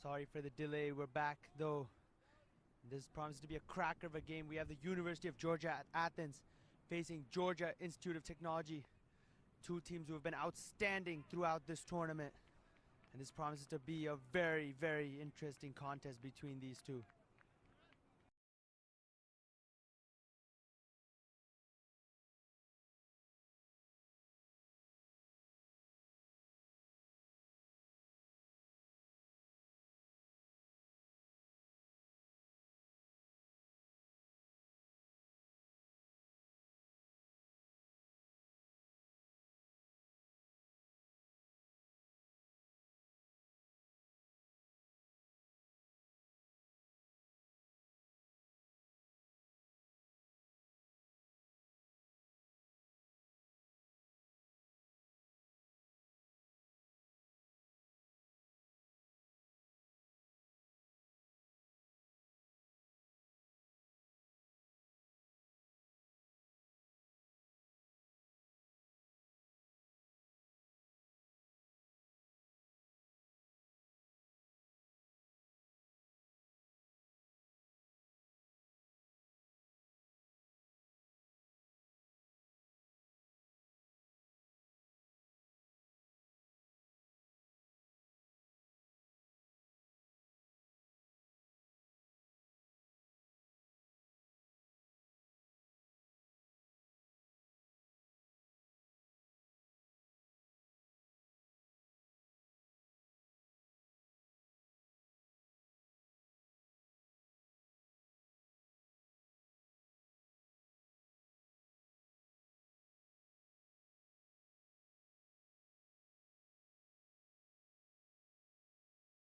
Sorry for the delay. We're back though. This promises to be a cracker of a game. We have the University of Georgia at Athens facing Georgia Institute of Technology. Two teams who have been outstanding throughout this tournament. And this promises to be a very, very interesting contest between these two.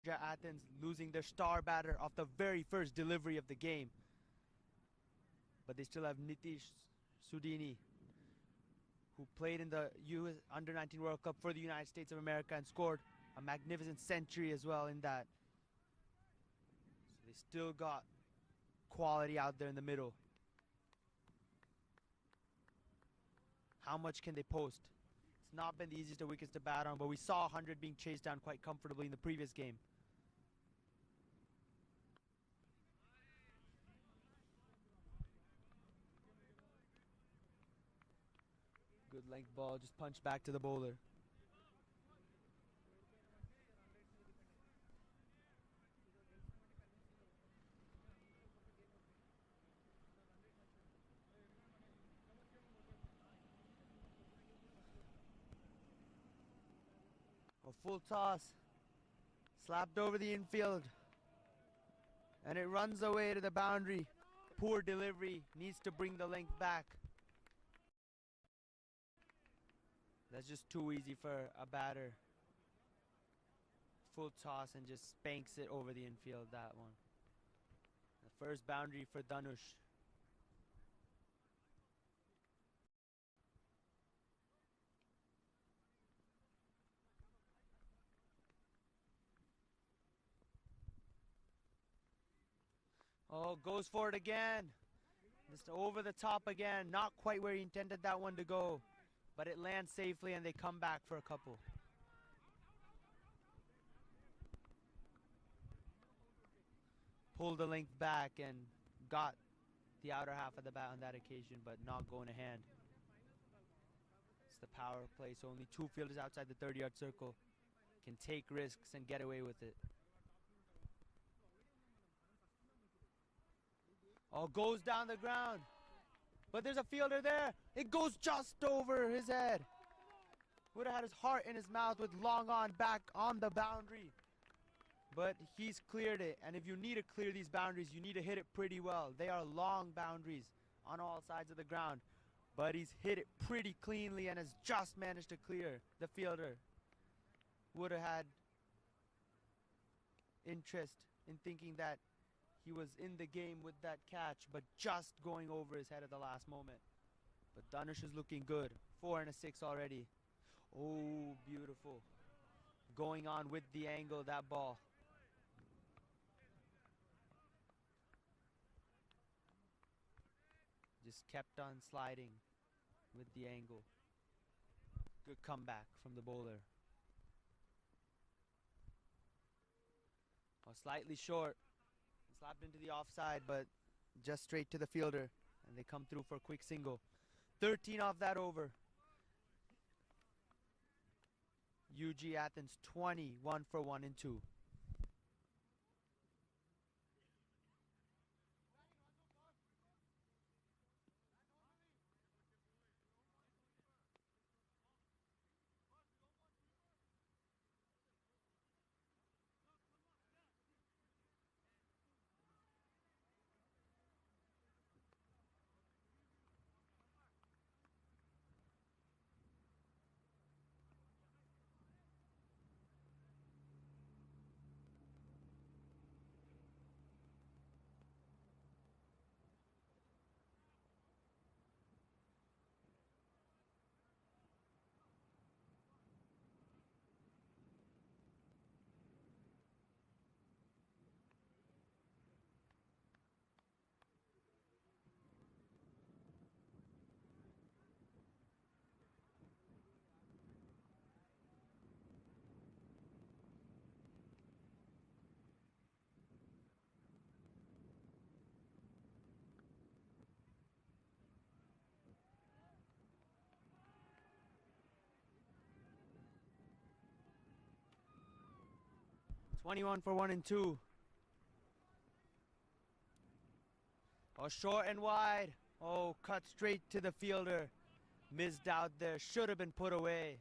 Georgia Athens losing their star batter off the very first delivery of the game. But they still have Nitish Sudini, who played in the US Under-19 World Cup for the United States of America and scored a magnificent century as well in that. So they still got quality out there in the middle. How much can they post? It's not been the easiest of wickets to bat on, but we saw 100 being chased down quite comfortably in the previous game. Good length ball, just punched back to the bowler. A full toss, slapped over the infield, and it runs away to the boundary. Poor delivery, needs to bring the length back. That's just too easy for a batter. Full toss and just spanks it over the infield, that one. The first boundary for Dhanush. Oh, goes for it again. Just over the top again. Not quite where he intended that one to go. But it lands safely and they come back for a couple. Pulled the length back and got the outer half of the bat on that occasion, but not going to hand. It's the power play, so only two fielders outside the 30-yard circle can take risks and get away with it. Oh, goes down the ground. But there's a fielder there. It goes just over his head. Would have had his heart in his mouth with long on back on the boundary. But he's cleared it. And if you need to clear these boundaries, you need to hit it pretty well. They are long boundaries on all sides of the ground. But he's hit it pretty cleanly and has just managed to clear the fielder. Would have had interest in thinking that he was in the game with that catch, but just going over his head at the last moment. But Dhanush is looking good. 4 and a 6 already. Oh, beautiful. Going on with the angle, that ball. Just kept on sliding with the angle. Good comeback from the bowler. Oh, slightly short. Slapped into the offside, but just straight to the fielder. And they come through for a quick single. 13 off that over. UG Athens 20, 1 for 1 and 2. Twenty-one for 1 and 2. Oh, short and wide. Oh, cut straight to the fielder. Missed out there. Should have been put away.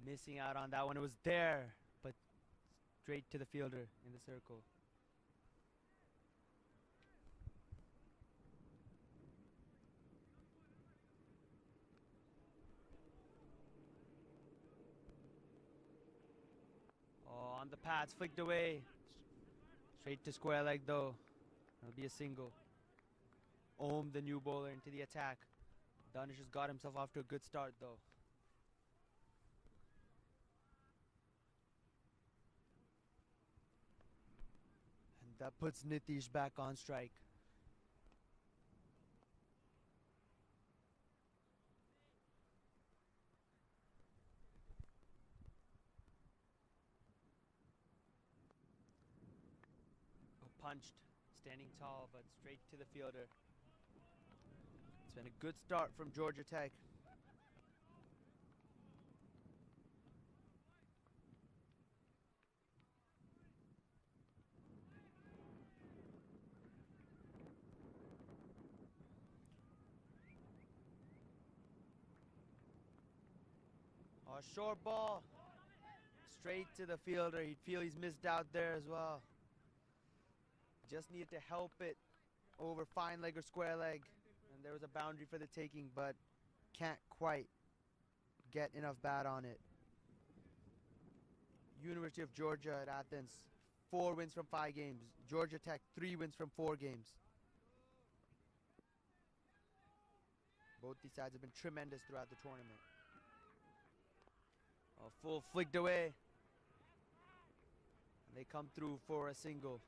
Missing out on that one. It was there, but straight to the fielder in the circle. Oh, on the pads, flicked away. Straight to square leg though. That'll be a single. Ohm, the new bowler, into the attack. Danish has got himself off to a good start though. And that puts Nitish back on strike. Punched, standing tall, but straight to the fielder. It's been a good start from Georgia Tech. Oh, short ball. Straight to the fielder. He'd feel he's missed out there as well. Just needed to help it over fine leg or square leg. And there was a boundary for the taking, but can't quite get enough bat on it. University of Georgia at Athens, 4 wins from 5 games. Georgia Tech, 3 wins from 4 games. Both these sides have been tremendous throughout the tournament. A full flicked away. And they come through for a single.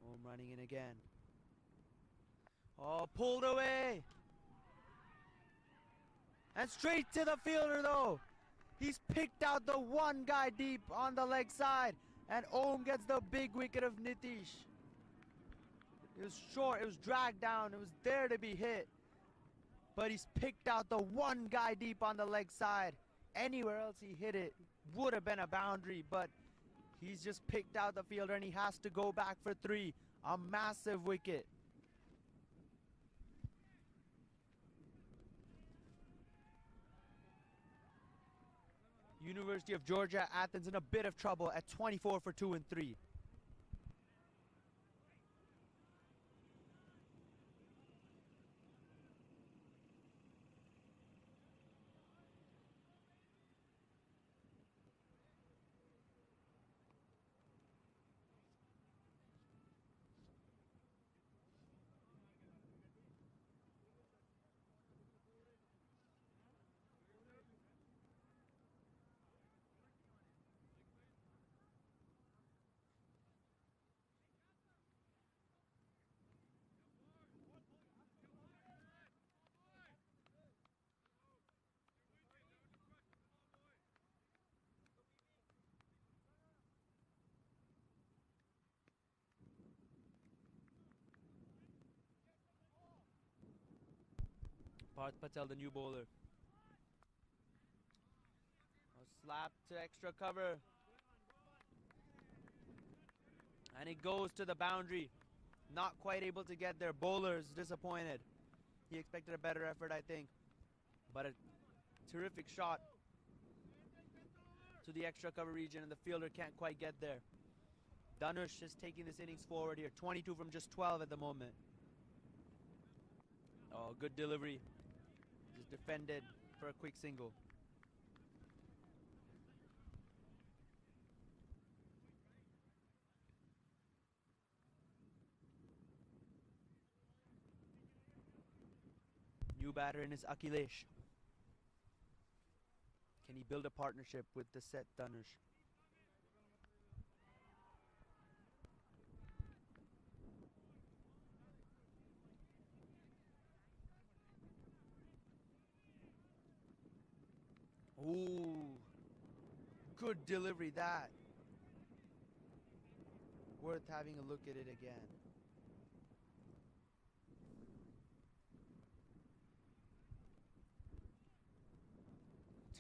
Home running in again. Oh, pulled away. And straight to the fielder though. He's picked out the one guy deep on the leg side. And Om gets the big wicket of Nitish. It was short, it was dragged down, it was there to be hit. But he's picked out the one guy deep on the leg side. Anywhere else he hit it would have been a boundary, but he's just picked out the fielder and he has to go back for 3. A massive wicket. University of Georgia, Athens in a bit of trouble at 24 for 2 and 3. Parth Patel, the new bowler. A slap to extra cover. And it goes to the boundary. Not quite able to get there. Bowler's disappointed. He expected a better effort, I think. But a terrific shot to the extra cover region, and the fielder can't quite get there. Dhanush is taking this innings forward here. 22 from just 12 at the moment. Oh, good delivery. Just defended for a quick single. New batter in is Akhilesh. Can he build a partnership with the set Dhanush? Ooh, good delivery that. Worth having a look at it again.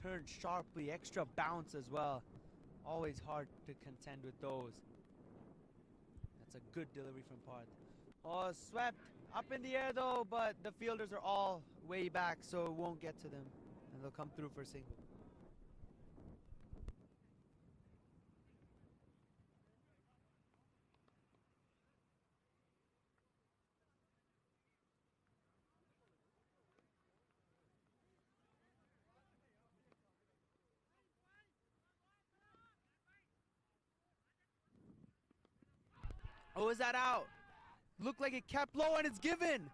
Turned sharply, extra bounce as well. Always hard to contend with those. That's a good delivery from Parth. Oh, swept up in the air though, but the fielders are all way back, so it won't get to them. And they'll come through for a single. Oh, is that out? Looked like it kept low and it's given.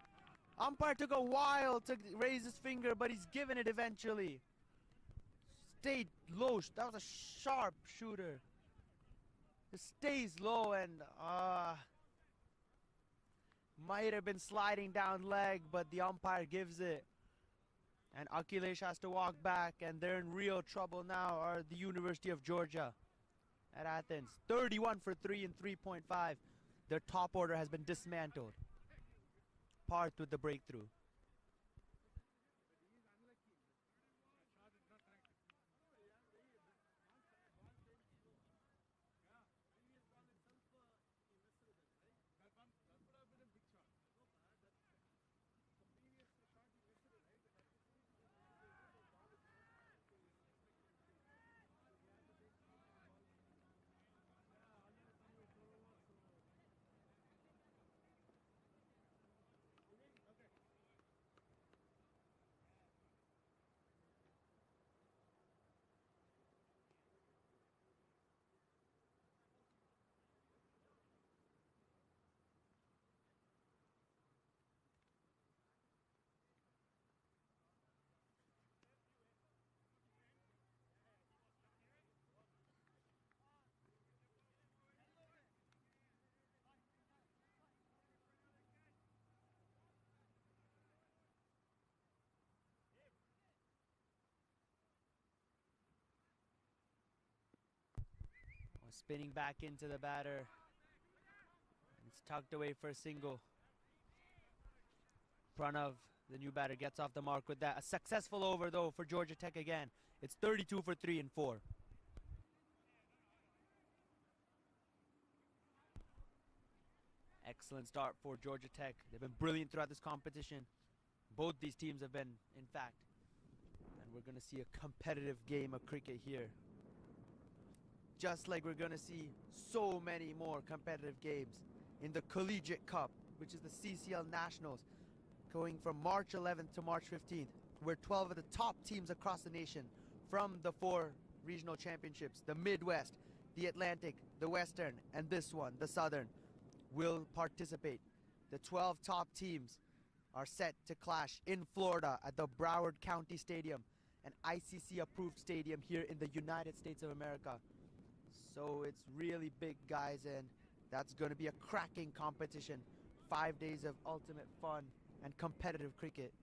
Umpire took a while to raise his finger, but he's given it eventually. Stayed low. That was a sharp shooter. It stays low and might have been sliding down leg, but the umpire gives it. And Akhilesh has to walk back, and they're in real trouble now, are the University of Georgia at Athens. 31 for 3 and 3.5. Their top order has been dismantled. Parth with the breakthrough. Spinning back into the batter. It's tucked away for a single. Pranav, the new batter, gets off the mark with that. A successful over though for Georgia Tech again. It's 32 for 3 and 4. Excellent start for Georgia Tech. They've been brilliant throughout this competition. Both these teams have been, in fact. And we're going to see a competitive game of cricket here. Just like we're going to see so many more competitive games in the Collegiate Cup, which is the CCL Nationals, going from March 11th to March 15th, where 12 of the top teams across the nation from the 4 regional championships, the Midwest, the Atlantic, the Western, and this one, the Southern, will participate. The 12 top teams are set to clash in Florida at the Broward County Stadium, an ICC-approved stadium here in the United States of America. So it's really big, guys, and that's going to be a cracking competition. 5 days of ultimate fun and competitive cricket.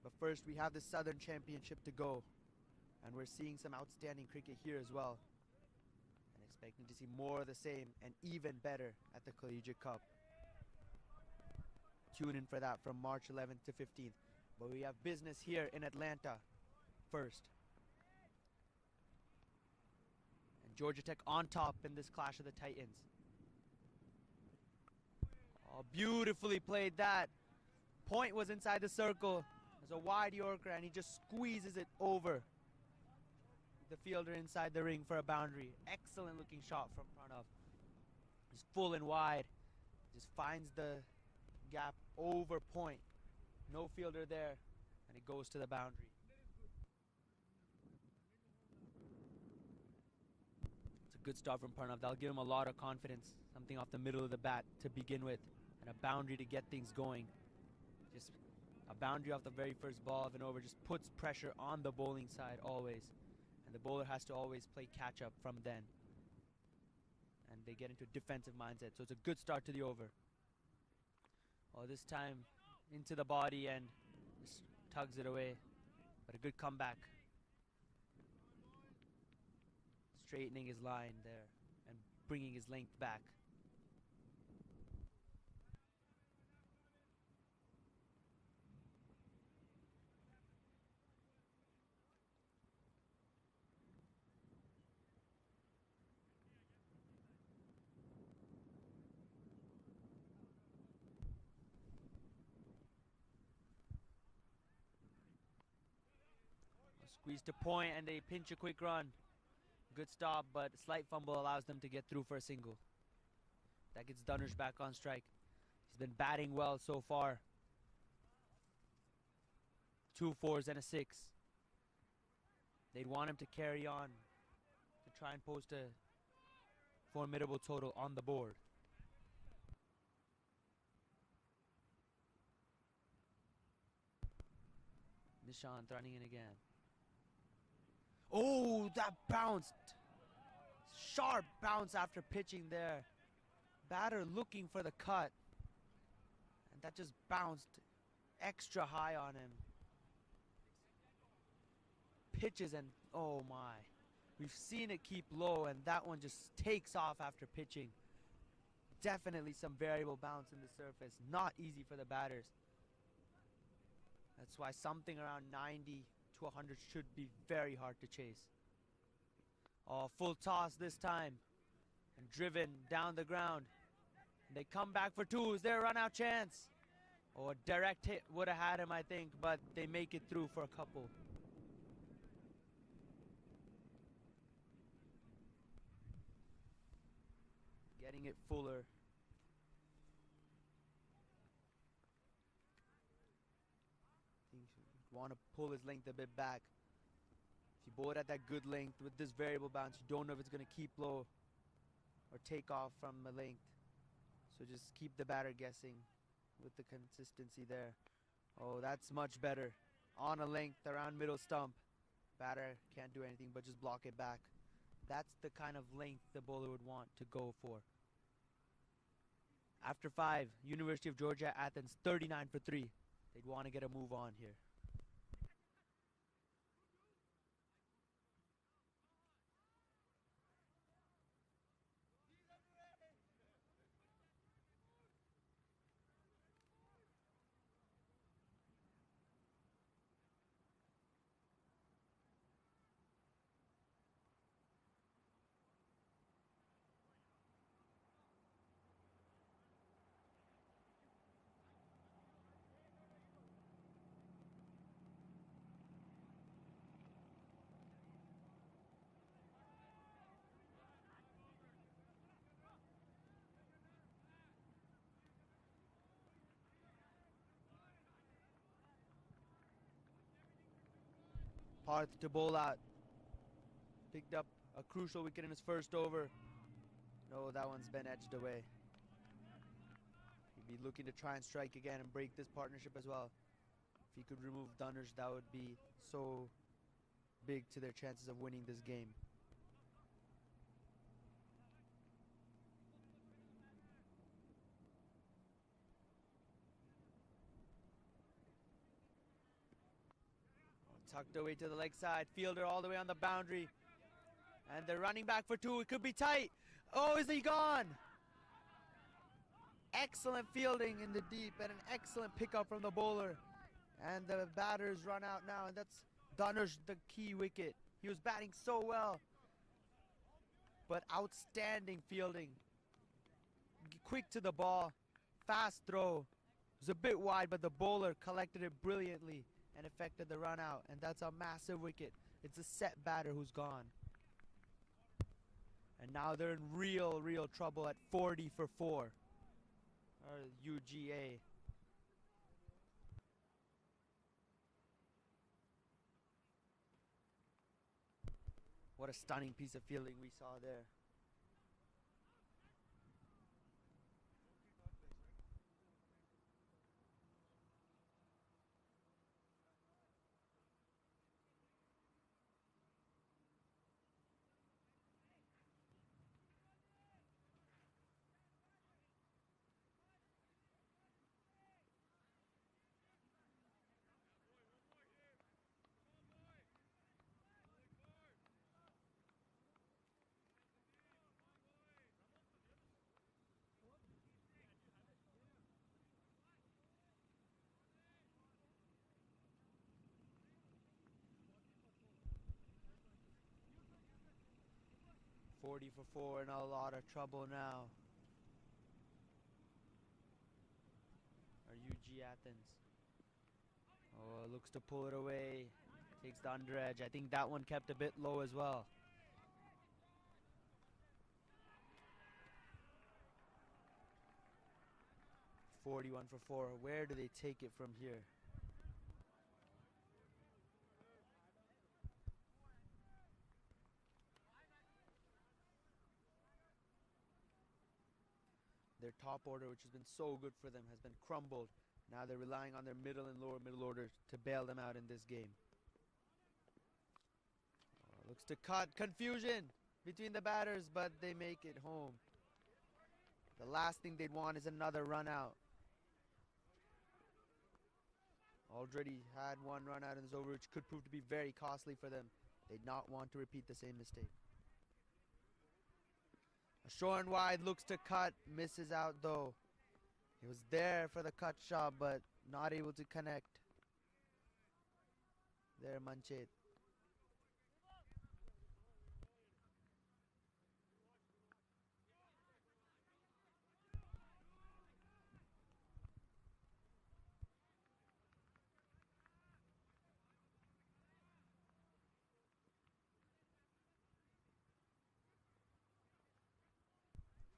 But first, we have the Southern Championship to go, and we're seeing some outstanding cricket here as well. And expecting to see more of the same and even better at the Collegiate Cup. tune in for that from March 11th to 15th. But we have business here in Atlanta first. And Georgia Tech on top in this clash of the Titans. Oh, beautifully played that. Point was inside the circle. There's a wide Yorker, and he just squeezes it over the fielder inside the ring for a boundary. Excellent looking shot from front of. Just full and wide. Just finds the gap over point. No fielder there, and it goes to the boundary. It's a good start from Pranav. That'll give him a lot of confidence. Something off the middle of the bat to begin with, and a boundary to get things going. Just a boundary off the very first ball of an over just puts pressure on the bowling side always. And the bowler has to always play catch up from then. And they get into a defensive mindset. So it's a good start to the over. Oh, this time into the body and just tugs it away. But a good comeback. Straightening his line there and bringing his length back. Squeeze to point and they pinch a quick run. Good stop, but a slight fumble allows them to get through for a single. That gets Dunners back on strike. He's been batting well so far. 2 4s and a 6. They'd want him to carry on to try and post a formidable total on the board. Nishant running in again. Oh, that bounced. Sharp bounce after pitching there. Batter looking for the cut. And that just bounced extra high on him. Pitches and oh my. We've seen it keep low and that one just takes off after pitching. Definitely some variable bounce in the surface. Not easy for the batters. That's why something around 90 to 100 should be very hard to chase. Oh, full toss this time. And driven down the ground. And they come back for 2. Is there a run out chance? Oh, a direct hit would have had him, I think, but they make it through for a couple. Getting it fuller. Want to pull his length a bit back. If you bowl it at that good length with this variable bounce, you don't know if it's going to keep low or take off from the length. So just keep the batter guessing with the consistency there. Oh, that's much better. On a length around middle stump. Batter can't do anything but just block it back. That's the kind of length the bowler would want to go for. After 5, University of Georgia, Athens, 39 for 3. They'd want to get a move on here. Parth to bowl out. Picked up a crucial wicket in his first over. No, that one's been edged away. He'd be looking to try and strike again and break this partnership as well. If he could remove Dunners, that would be so big to their chances of winning this game. Tucked away to the leg side. Fielder all the way on the boundary. And they're running back for 2. It could be tight. Oh, is he gone? excellent fielding in the deep and an excellent pickup from the bowler. And the batters run out now, and that's Dhanush, the key wicket. He was batting so well, but outstanding fielding. Quick to the ball, fast throw. It was a bit wide, but the bowler collected it brilliantly and effected the run out, and that's a massive wicket. It's a set batter who's gone. And now they're in real trouble at 40 for 4. Or UGA. What a stunning piece of fielding we saw there. $40 for 4, in a lot of trouble now. Or UG Athens. Oh, looks to pull it away. Takes the under edge. I think that one kept a bit low as well. $41 for 4. Where do they take it from here? Their top order, which has been so good for them, has been crumbled. Now they're relying on their middle and lower middle orders to bail them out in this game. Looks to cut. Confusion between the batters, but they make it home. The last thing they'd want is another run out. Already had one run out in this over, which could prove to be very costly for them. They'd not want to repeat the same mistake. A short and wide, looks to cut, misses out though. He was there for the cut shot, but not able to connect. There, Manchet.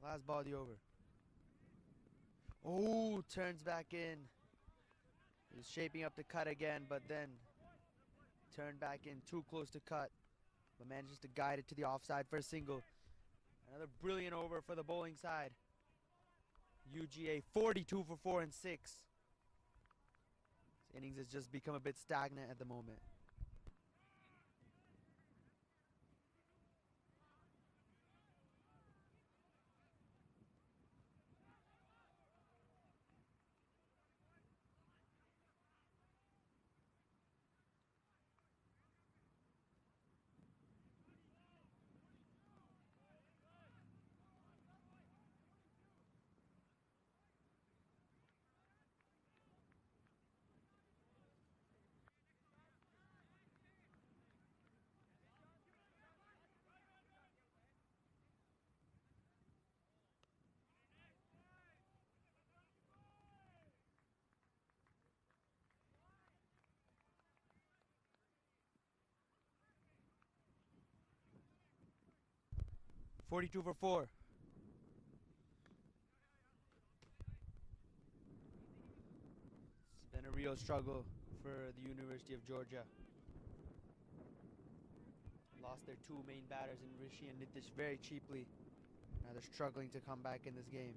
Last ball of the over. Oh, turns back in. He was shaping up to cut again, but then turned back in, too close to cut, but manages to guide it to the offside for a single. Another brilliant over for the bowling side. UGA 42 for 4 and 6. This innings has just become a bit stagnant at the moment. $42 for 4. It's been a real struggle for the University of Georgia. Lost their two main batters in Rishi and Nitish very cheaply. Now they're struggling to come back in this game.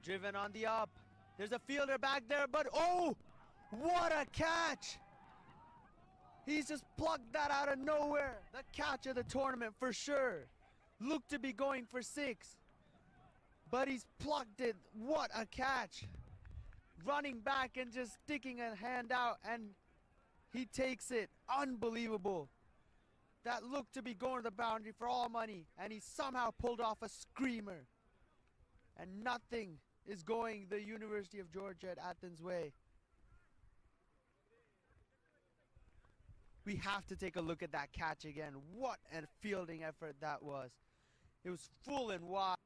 Driven on the up. There's a fielder back there, but oh, what a catch! He's just plucked that out of nowhere. The catch of the tournament for sure. looked to be going for 6, but he's plucked it. What a catch! Running back and just sticking a hand out, and he takes it. Unbelievable. That looked to be going to the boundary for all money, and he somehow pulled off a screamer. And nothing is going the University of Georgia at Athens' way. We have to take a look at that catch again. What a fielding effort that was. It was full and wide.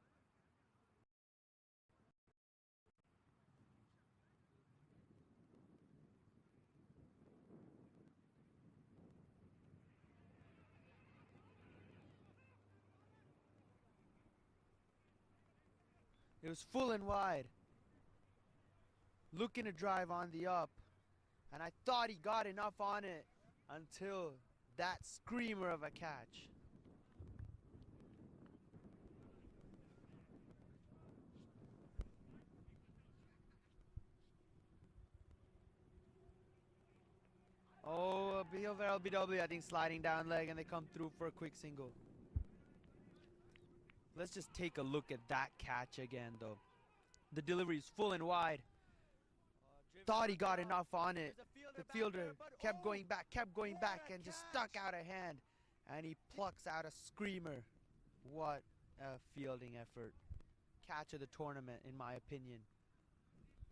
It was full and wide. Looking to drive on the up. And I thought he got enough on it until that screamer of a catch. Oh, over LBW, I think sliding down leg, and they come through for a quick single. Let's just take a look at that catch again, though. The delivery is full and wide. Thought he got enough on it. The fielder kept going back, and just stuck out a hand. And he plucks out a screamer. What a fielding effort. Catch of the tournament, in my opinion.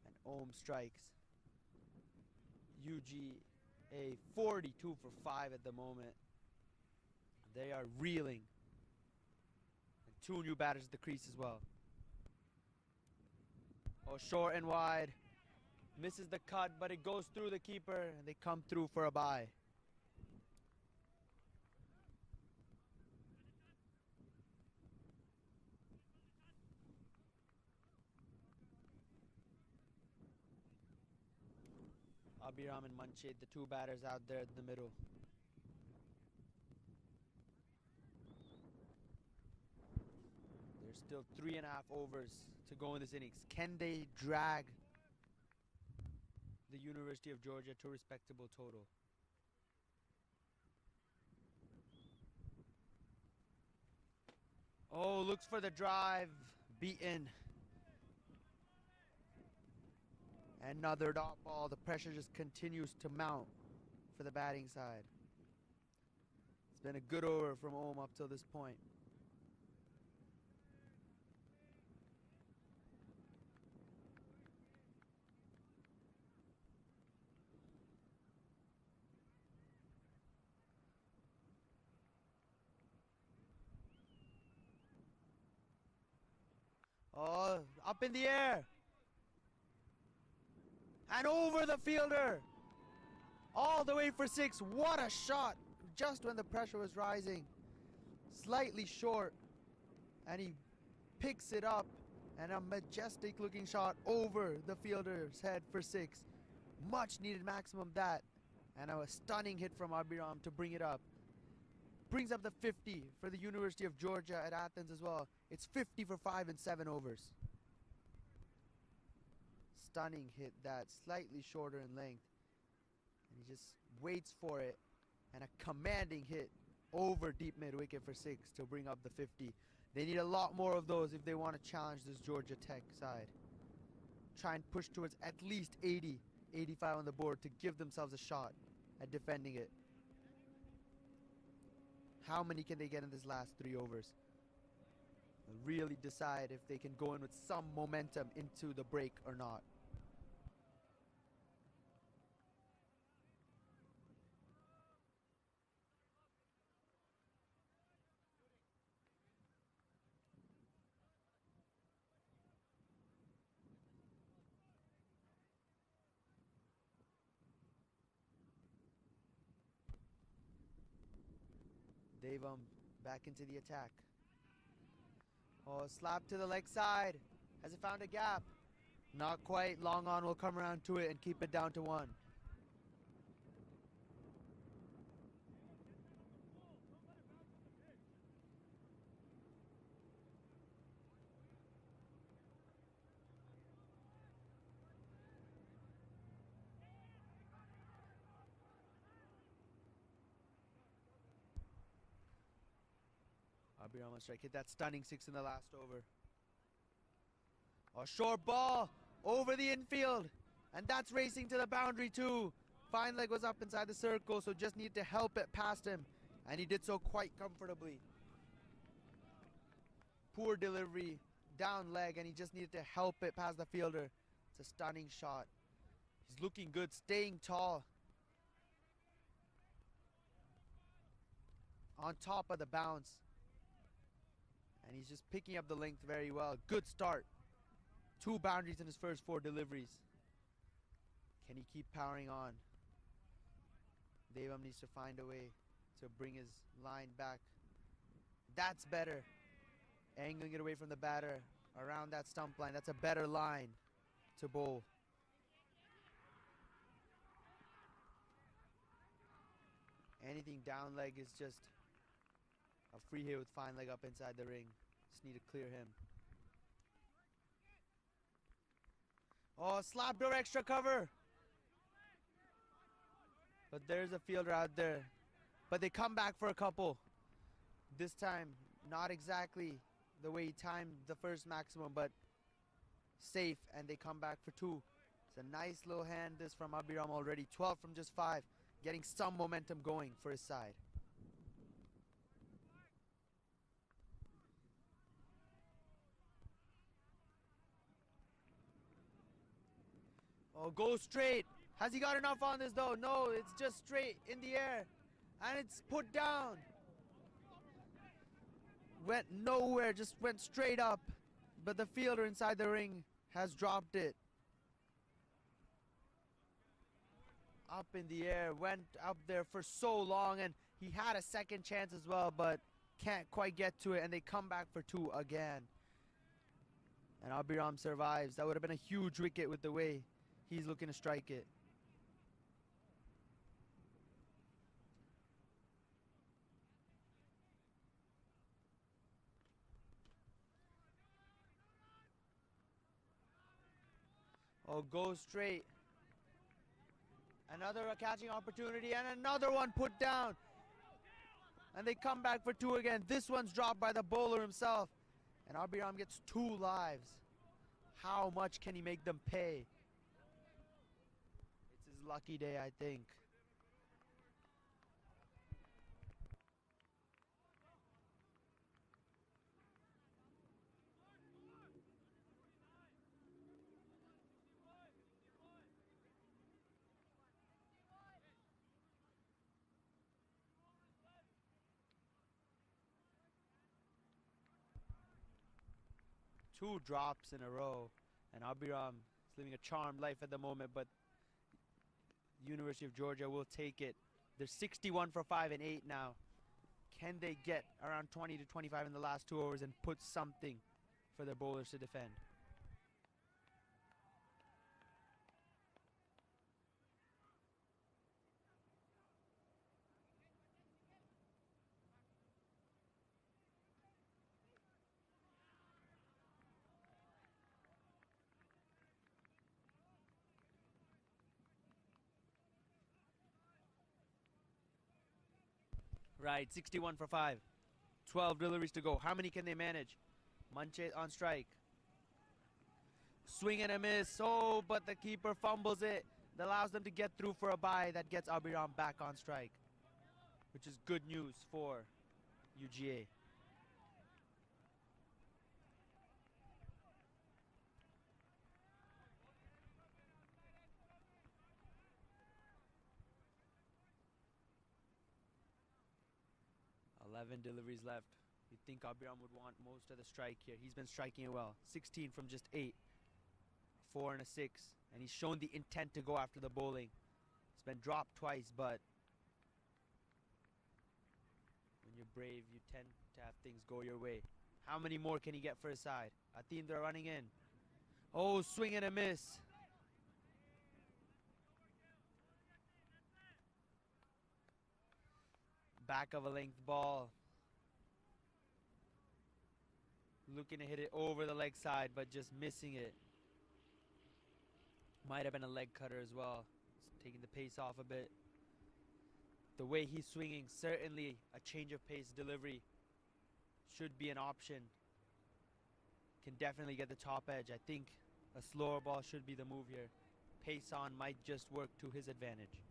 And Ohm strikes. UGA 42 for 5 at the moment. They are reeling. And 2 new batters at the crease as well. Oh, short and wide. Misses the cut, but it goes through the keeper, and they come through for a bye. Abhiram and Manchit, the 2 batters out there in the middle. There's still 3.5 overs to go in this innings. Can they drag the University of Georgia to a respectable total? Oh, looks for the drive. Beaten. Another dot ball. The pressure just continues to mount for the batting side. It's been a good over from Ohm up till this point. Oh, up in the air. And over the fielder. All the way for 6. What a shot. Just when the pressure was rising. Slightly short. And he picks it up. And a majestic looking shot over the fielder's head for 6. Much needed maximum that. And a stunning hit from Abhiram to bring it up. Brings up the 50 for the University of Georgia at Athens as well. It's 50 for 5 and 7 overs. Stunning hit that, slightly shorter in length. And he just waits for it. And a commanding hit over deep mid wicket for 6 to bring up the 50. They need a lot more of those if they want to challenge this Georgia Tech side. Try and push towards at least 80, 85 on the board to give themselves a shot at defending it. How many can they get in this last 3 overs? They'll really decide if they can go in with some momentum into the break or not. Devam back into the attack. Oh, slap to the leg side. Has it found a gap? Not quite. Long on will come around to it and keep it down to 1. Abiram on strike. Hit that stunning 6 in the last over. A short ball over the infield. And that's racing to the boundary too. Fine leg was up inside the circle, so just need to help it past him. And he did so quite comfortably. Poor delivery, down leg, and he just needed to help it past the fielder. It's a stunning shot. He's looking good, staying tall. On top of the bounce. And he's just picking up the length very well. Good start. 2 boundaries in his first 4 deliveries. Can he keep powering on? Devam needs to find a way to bring his line back. That's better. Angling it away from the batter. Around that stump line. That's a better line to bowl. Anything down leg is just a free hit with fine leg up inside the ring. Just need to clear him. Oh, slap door extra cover. But there's a fielder out there. But they come back for a couple. This time, not exactly the way he timed the first maximum, but safe, and they come back for 2. It's a nice little hand this from Abiram already. 12 from just 5. Getting some momentum going for his side. Oh, go straight. Has he got enough on this though? No, it's just straight in the air. And it's put down. Went nowhere, just went straight up. But the fielder inside the ring has dropped it. Up in the air, went up there for so long, and he had a second chance as well, but can't quite get to it, and they come back for 2 again. And Abiram survives. That would have been a huge wicket with the way he's looking to strike it. Oh, go straight. Another catching opportunity and another one put down. And they come back for 2 again. This one's dropped by the bowler himself. And Abiram gets 2 lives. How much can he make them pay? It's his lucky day, I think. Two drops in a row, and Abiram is living a charmed life at the moment, but University of Georgia will take it. They're 61 for 5 and 8 now. Can they get around 20 to 25 in the last 2 overs and put something for their bowlers to defend? Right, 61 for 5. 12 deliveries to go. How many can they manage? Manche on strike. Swing and a miss. Oh, but the keeper fumbles it. That allows them to get through for a bye. That gets Abiram back on strike, which is good news for UGA. Deliveries left. You'd think Abiram would want most of the strike here. He's been striking it well. 16 from just 8. 4 and a 6. And he's shown the intent to go after the bowling. It's been dropped twice, but when you're brave, you tend to have things go your way. How many more can he get for his side? Athens are running in. Oh, swing and a miss. Back of a length ball. Looking to hit it over the leg side, but just missing it. Might have been a leg cutter as well. Just taking the pace off a bit. The way he's swinging, certainly a change of pace delivery. should be an option. Can definitely get the top edge. I think a slower ball should be the move here. Pace on might just work to his advantage.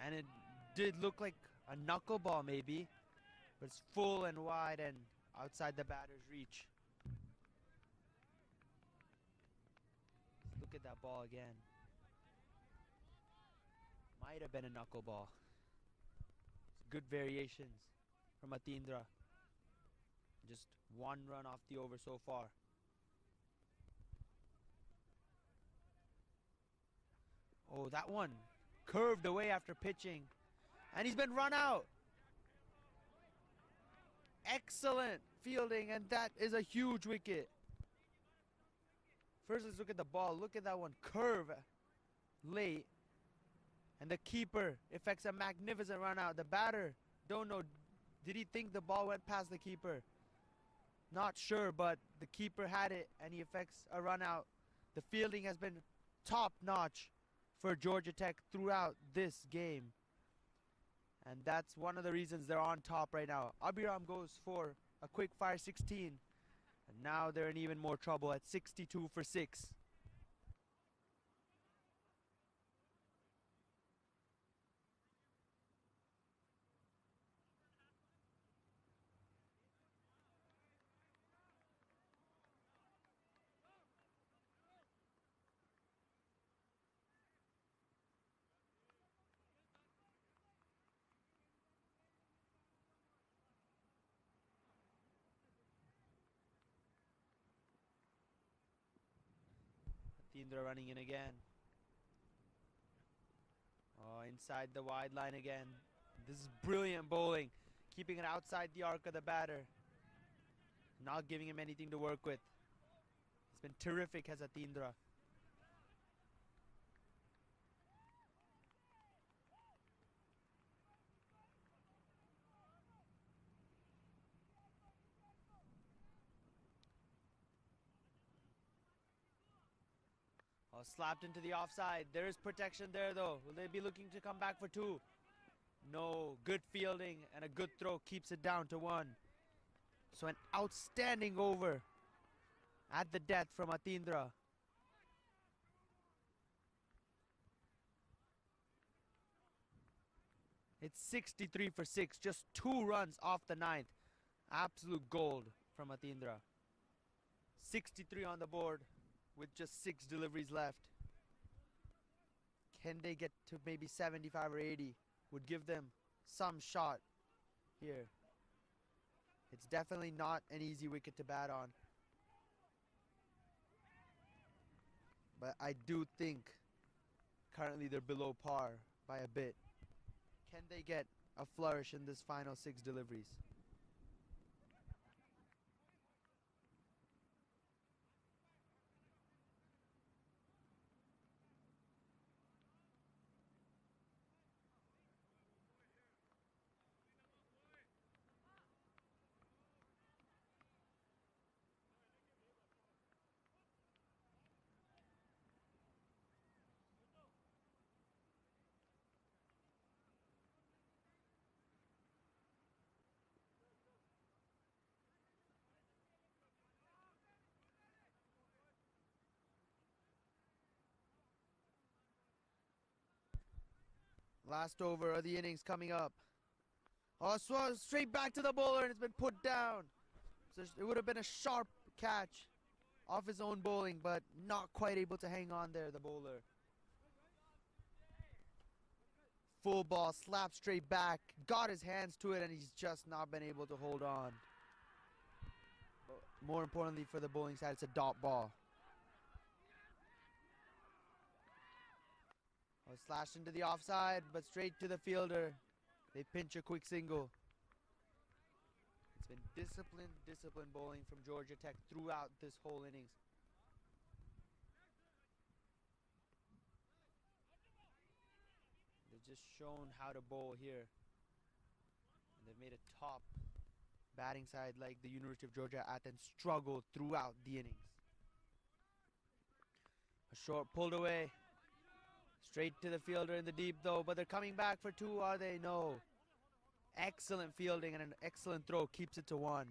And it did look like a knuckleball maybe, but it's full and wide and outside the batter's reach. Let's look at that ball again. Might have been a knuckleball. Good variations from Atindra. Just one run off the over so far. Oh, that one curved away after pitching. And he's been run out. Excellent fielding, and that is a huge wicket. First, let's look at the ball. Look at that one curve late. And the keeper effects a magnificent run out. The batter, don't know, did he think the ball went past the keeper? Not sure, but the keeper had it and he effects a run out. The fielding has been top notch for Georgia Tech throughout this game. And that's one of the reasons they're on top right now. Abhiram goes for a quick fire 16. And now they're in even more trouble at 62 for 6. Atindra running in again. Oh, inside the wide line again. This is brilliant bowling. Keeping it outside the arc of the batter. Not giving him anything to work with. It's been terrific as Atindra. Oh, slapped into the offside. There is protection there though. Will they be looking to come back for 2? No. Good fielding and a good throw keeps it down to 1. So an outstanding over at the death from Atindra. It's 63 for 6. Just 2 runs off the 9th. Absolute gold from Atindra. 63 on the board with just 6 deliveries left. Can they get to maybe 75 or 80? Would give them some shot here. It's definitely not an easy wicket to bat on. But I do think currently they're below par by a bit. Can they get a flourish in this final 6 deliveries? Last over of the innings coming up. Oh, straight back to the bowler and it's been put down. So it would have been a sharp catch off his own bowling, but not quite able to hang on there, the bowler. Full ball, slapped straight back, got his hands to it, and he's just not been able to hold on. But more importantly for the bowling side, it's a dot ball. Oh, slashed into the offside, but straight to the fielder. They pinch a quick single. It's been disciplined bowling from Georgia Tech throughout this whole innings. They've just shown how to bowl here. And they've made a top batting side like the University of Georgia Athens struggle throughout the innings. A short pulled away. Straight to the fielder in the deep though, but they're coming back for two, are they? No. Excellent fielding and an excellent throw keeps it to one.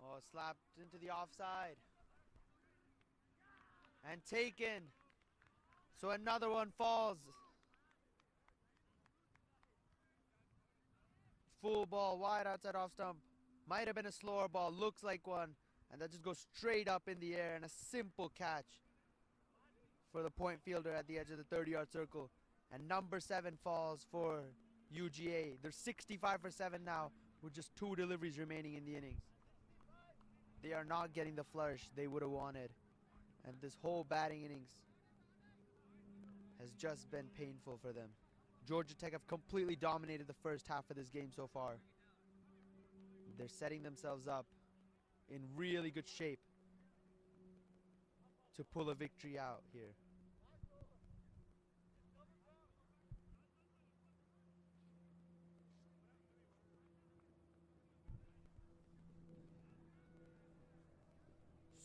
Oh, slapped into the offside. And taken. So another one falls. Full ball wide outside off stump. Might have been a slower ball. Looks like one. And that just goes straight up in the air. And a simple catch for the point fielder at the edge of the 30-yard circle. And number 7 falls for UGA. They're 65 for 7 now with just 2 deliveries remaining in the innings. They are not getting the flourish they would have wanted. And this whole batting innings has just been painful for them. Georgia Tech have completely dominated the first half of this game so far. They're setting themselves up in really good shape to pull a victory out here.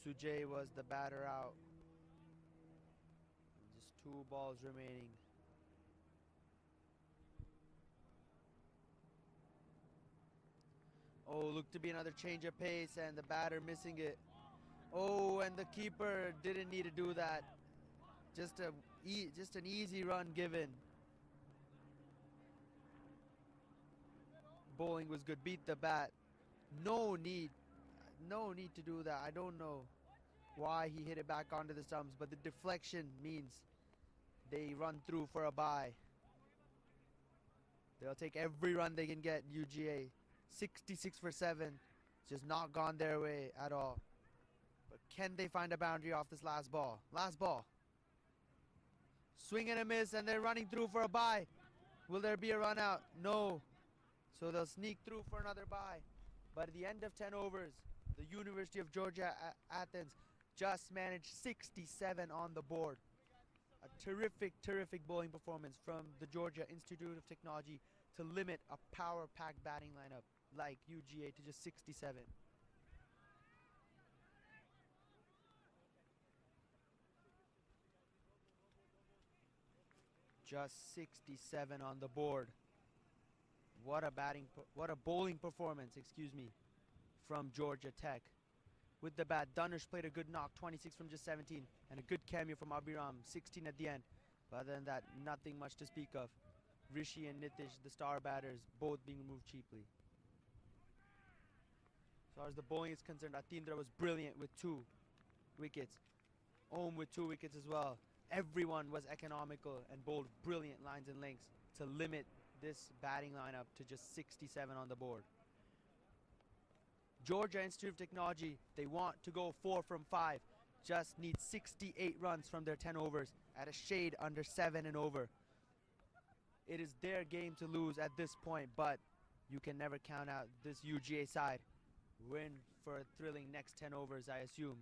Sujay was the batter out. Just 2 balls remaining. Oh, looked to be another change of pace and the batter missing it. Oh, and the keeper didn't need to do that. Just an easy run given. Bowling was good. Beat the bat. No need to do that. I don't know why he hit it back onto the stumps, but the deflection means they run through for a bye. They'll take every run they can get. UGA 66 for 7. Just not gone their way at all. But can they find a boundary off this last ball? Last ball. Swing and a miss, and they're running through for a bye. Will there be a run out? No. So they'll sneak through for another bye. But at the end of 10 overs, the University of Georgia Athens just managed 67 on the board. A terrific bowling performance from the Georgia Institute of Technology to limit a power-packed batting lineup like UGA to just 67. Just 67 on the board. What a bowling performance, from Georgia Tech. With the bat, Dunnish played a good knock, 26 from just 17, and a good cameo from Abhiram, 16 at the end. But other than that, nothing much to speak of. Rishi and Nitish, the star batters, both being removed cheaply. As far as the bowling is concerned, Atindra was brilliant with 2 wickets. Om with 2 wickets as well. Everyone was economical and bowled brilliant lines and lengths to limit this batting lineup to just 67 on the board. Georgia Institute of Technology, they want to go 4 from 5. Just need 68 runs from their 10 overs at a shade under 7 and over. It is their game to lose at this point, but you can never count out this UGA side. Win for a thrilling next 10 overs, I assume.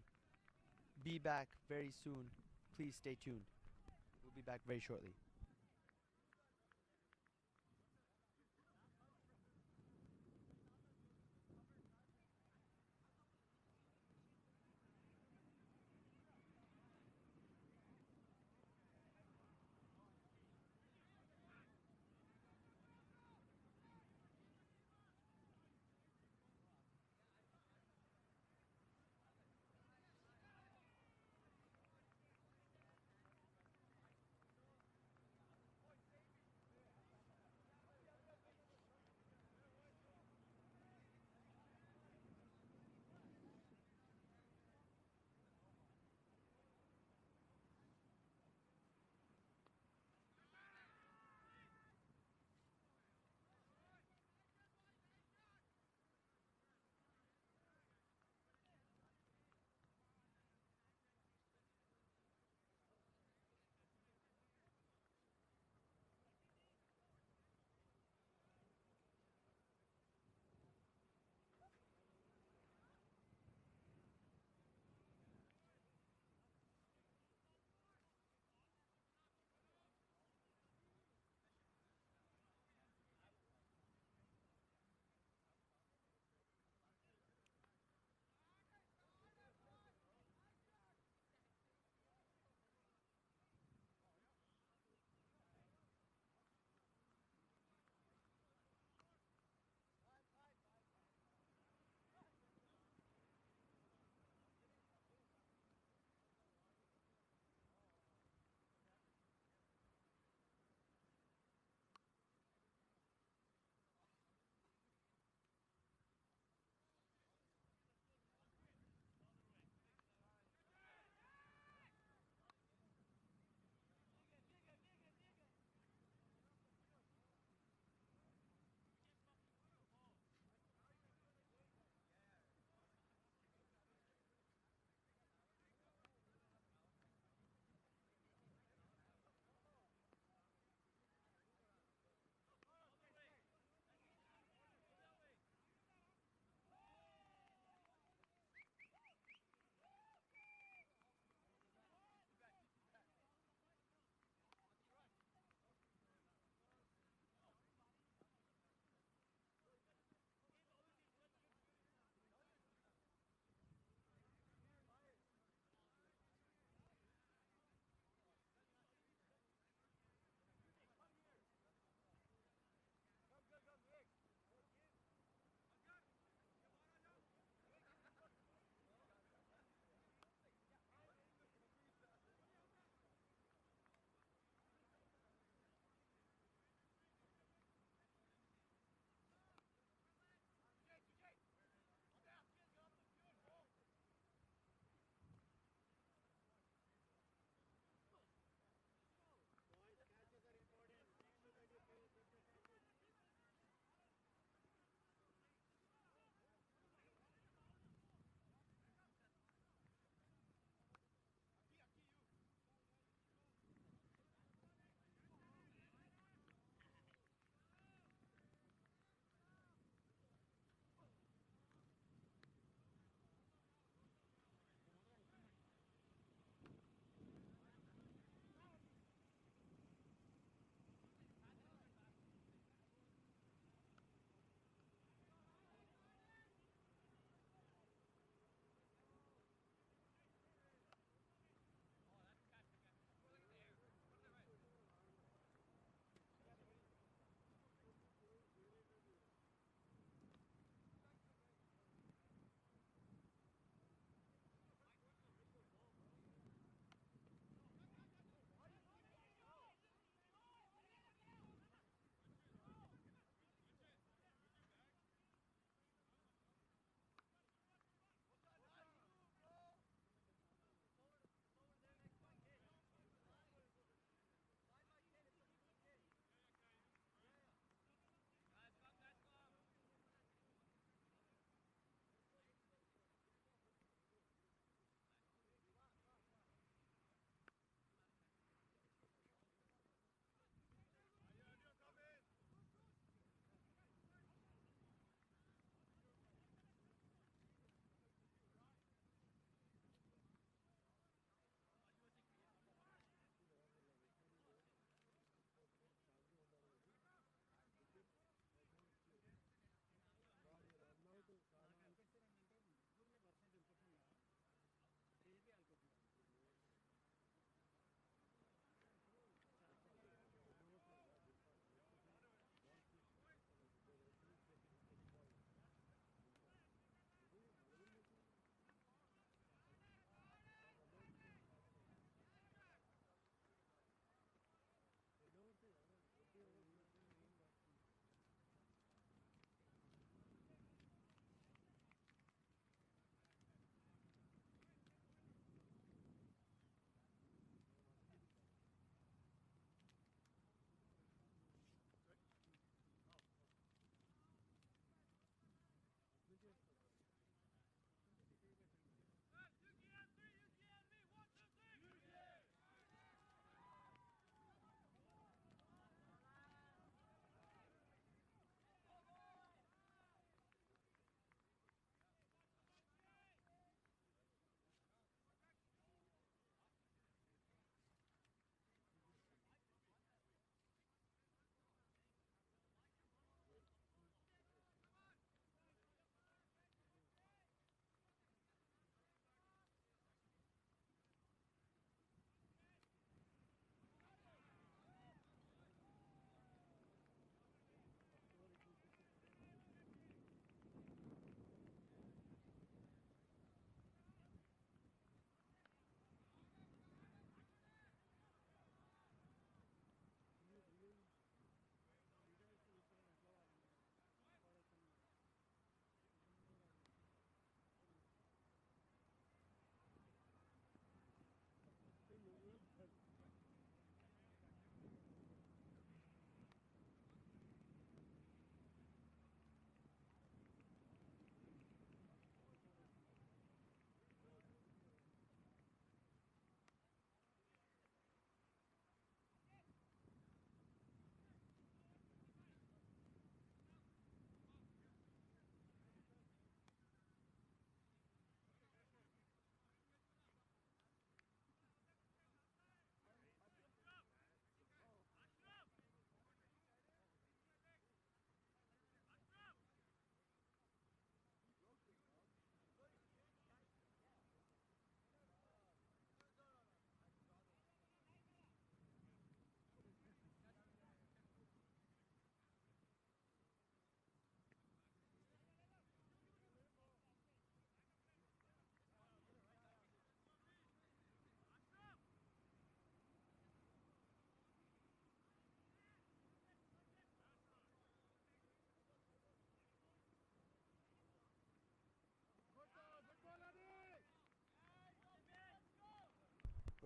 Be back very soon. Please stay tuned. We'll be back very shortly.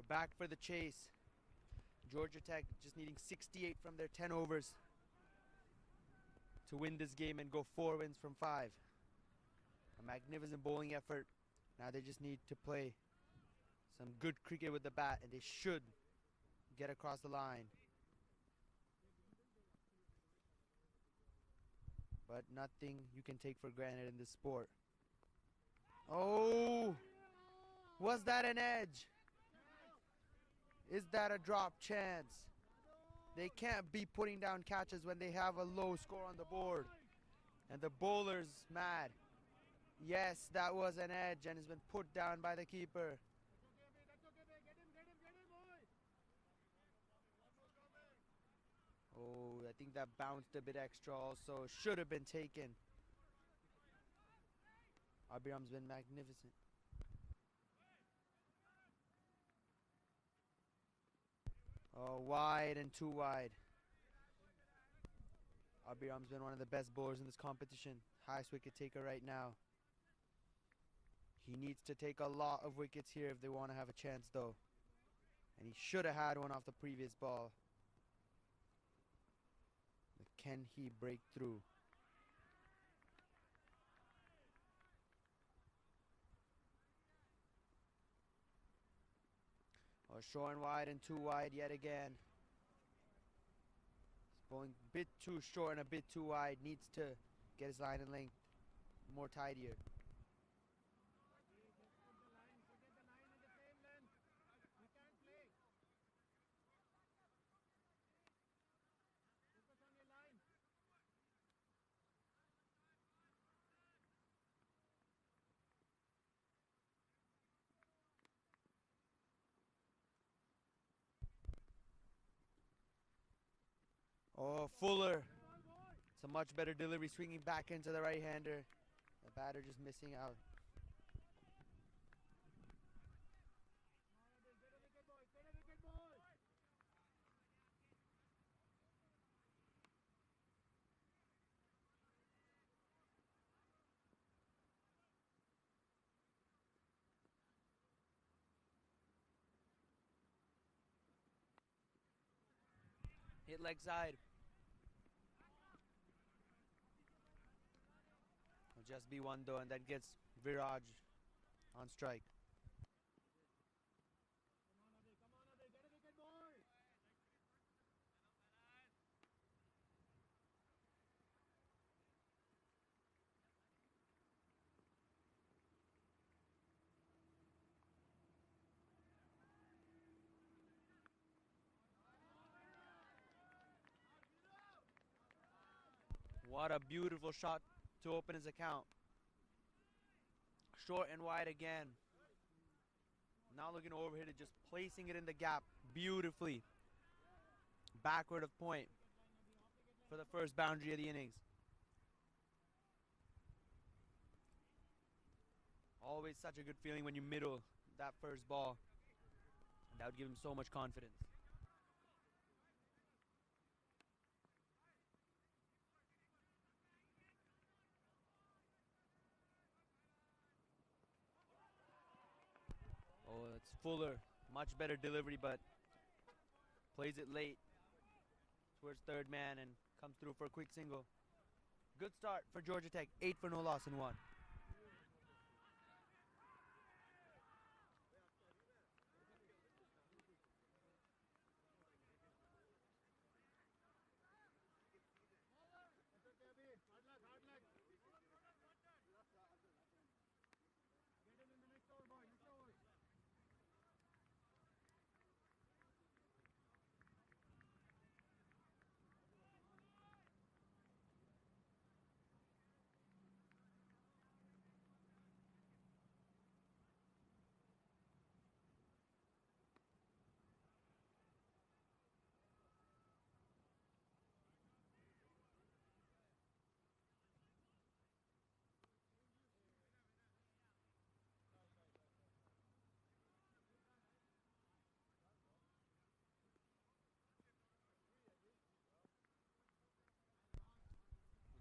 We're back for the chase. Georgia Tech just needing 68 from their 10 overs to win this game and go 4 wins from 5. A magnificent bowling effort. Now they just need to play some good cricket with the bat, and they should get across the line. But nothing you can take for granted in this sport. Oh! Was that an edge? Is that a drop chance? They can't be putting down catches when they have a low score on the board. And the bowler's mad. Yes, that was an edge and has been put down by the keeper. Oh, I think that bounced a bit extra also. Should have been taken. Abhiram's been magnificent. Oh, wide and too wide. Abhiram's been one of the best bowlers in this competition. Highest wicket taker right now. He needs to take a lot of wickets here if they want to have a chance though. And he should have had one off the previous ball. But can he break through? Oh, short and wide and too wide yet again. He's bowling a bit too short and a bit too wide. Needs to get his line and length more tidier. Oh, Fuller. It's a much better delivery, swinging back into the right-hander. The batter just missing out. Hit leg side. It'll just be one though, and that gets Viraj on strike. What a beautiful shot to open his account. Short and wide again. Not looking to overhit it, just placing it in the gap beautifully. Backward of point for the first boundary of the innings. Always such a good feeling when you middle that first ball. That would give him so much confidence. Oh, it's Fuller. Much better delivery, but plays it late towards third man and comes through for a quick single. Good start for Georgia Tech. 8 for no loss in 1.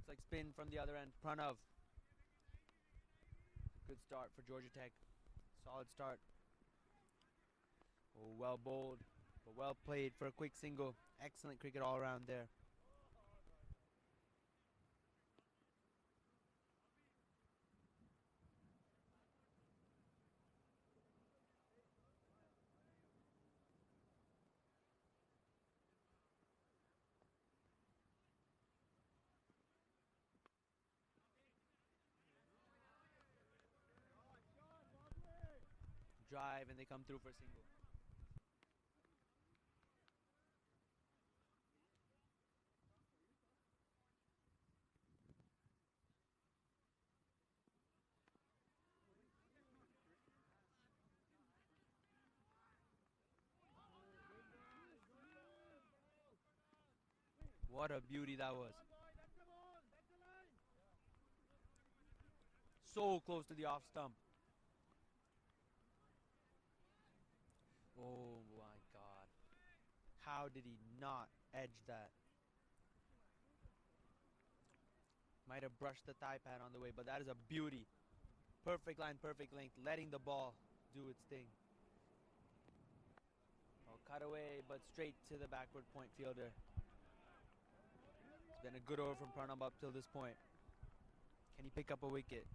Looks like spin from the other end. Pranav. Good start for Georgia Tech. Solid start. Oh, Well bowled, but well played for a quick single. Excellent cricket all around there. Drive and they come through for a single. What a beauty that was. So close to the off stump. Oh my God. How did he not edge that? Might have brushed the thigh pad on the way, but that is a beauty. Perfect line, perfect length, letting the ball do its thing. Oh, cut away, but straight to the backward point fielder. It's been a good over from Pranab up till this point. Can he pick up a wicket?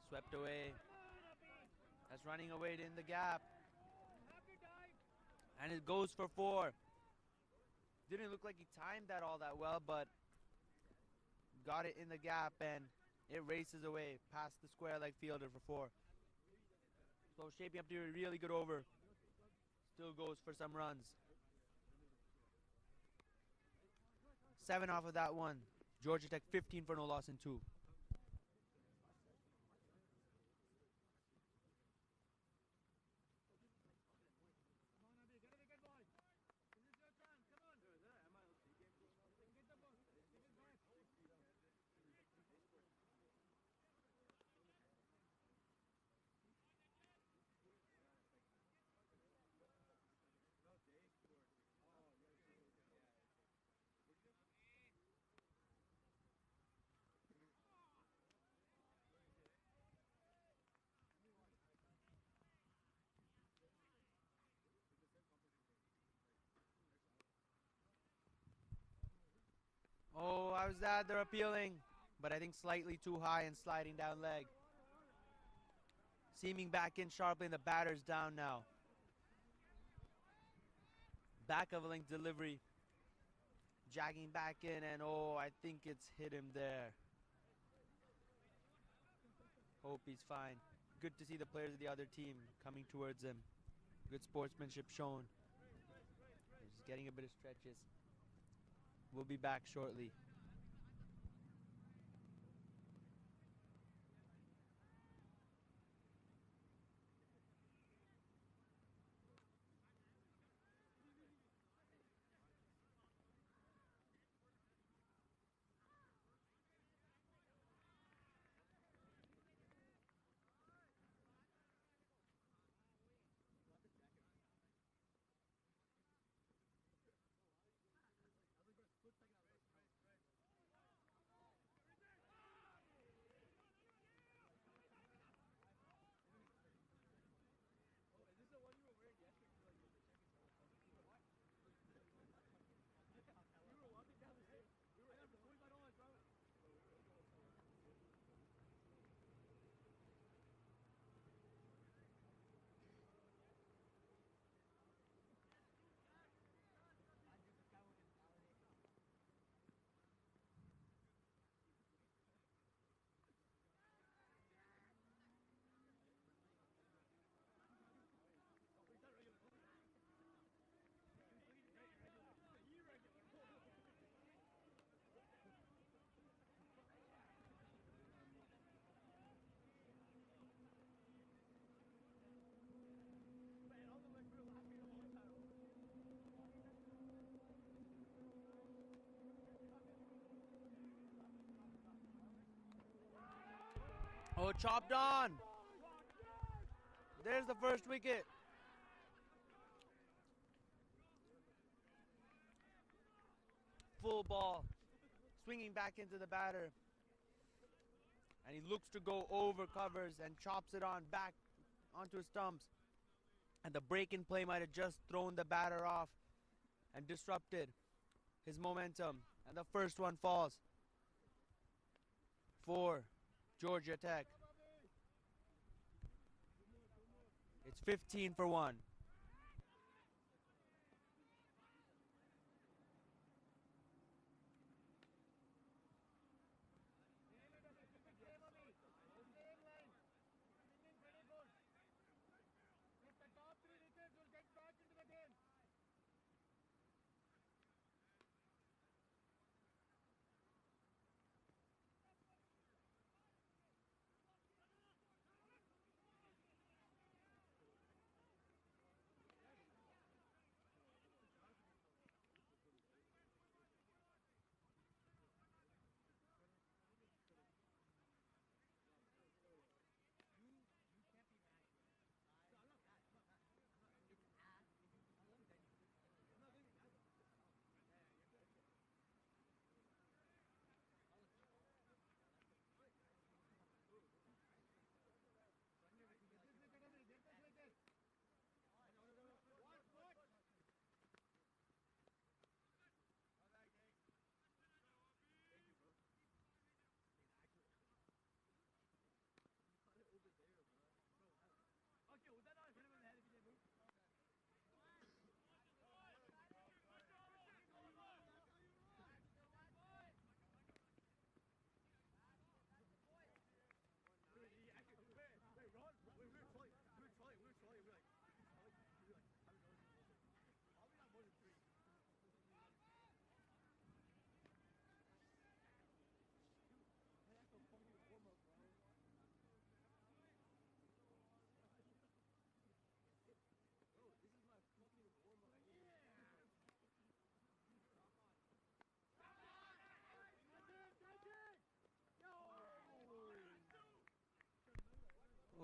Swept away. That's running away in the gap. And it goes for 4. Didn't look like he timed that all that well, but got it in the gap and it races away past the square leg fielder for 4. So shaping up to a really good over. Still goes for some runs. 7 off of that one. Georgia Tech 15 for no loss in 2. Oh, how's that? They're appealing, but I think slightly too high and sliding down leg. Seaming back in sharply and the batter's down now. Back of a length delivery. Jagging back in and oh, I think it's hit him there. Hope he's fine. Good to see the players of the other team coming towards him. Good sportsmanship shown. He's getting a bit of stretches. We'll be back shortly. Oh, chopped on. There's the first wicket. Full ball. Swinging back into the batter. And he looks to go over covers and chops it on back onto his stumps. And the break in play might have just thrown the batter off and disrupted his momentum. And the first one falls for Georgia Tech. It's 15 for 1.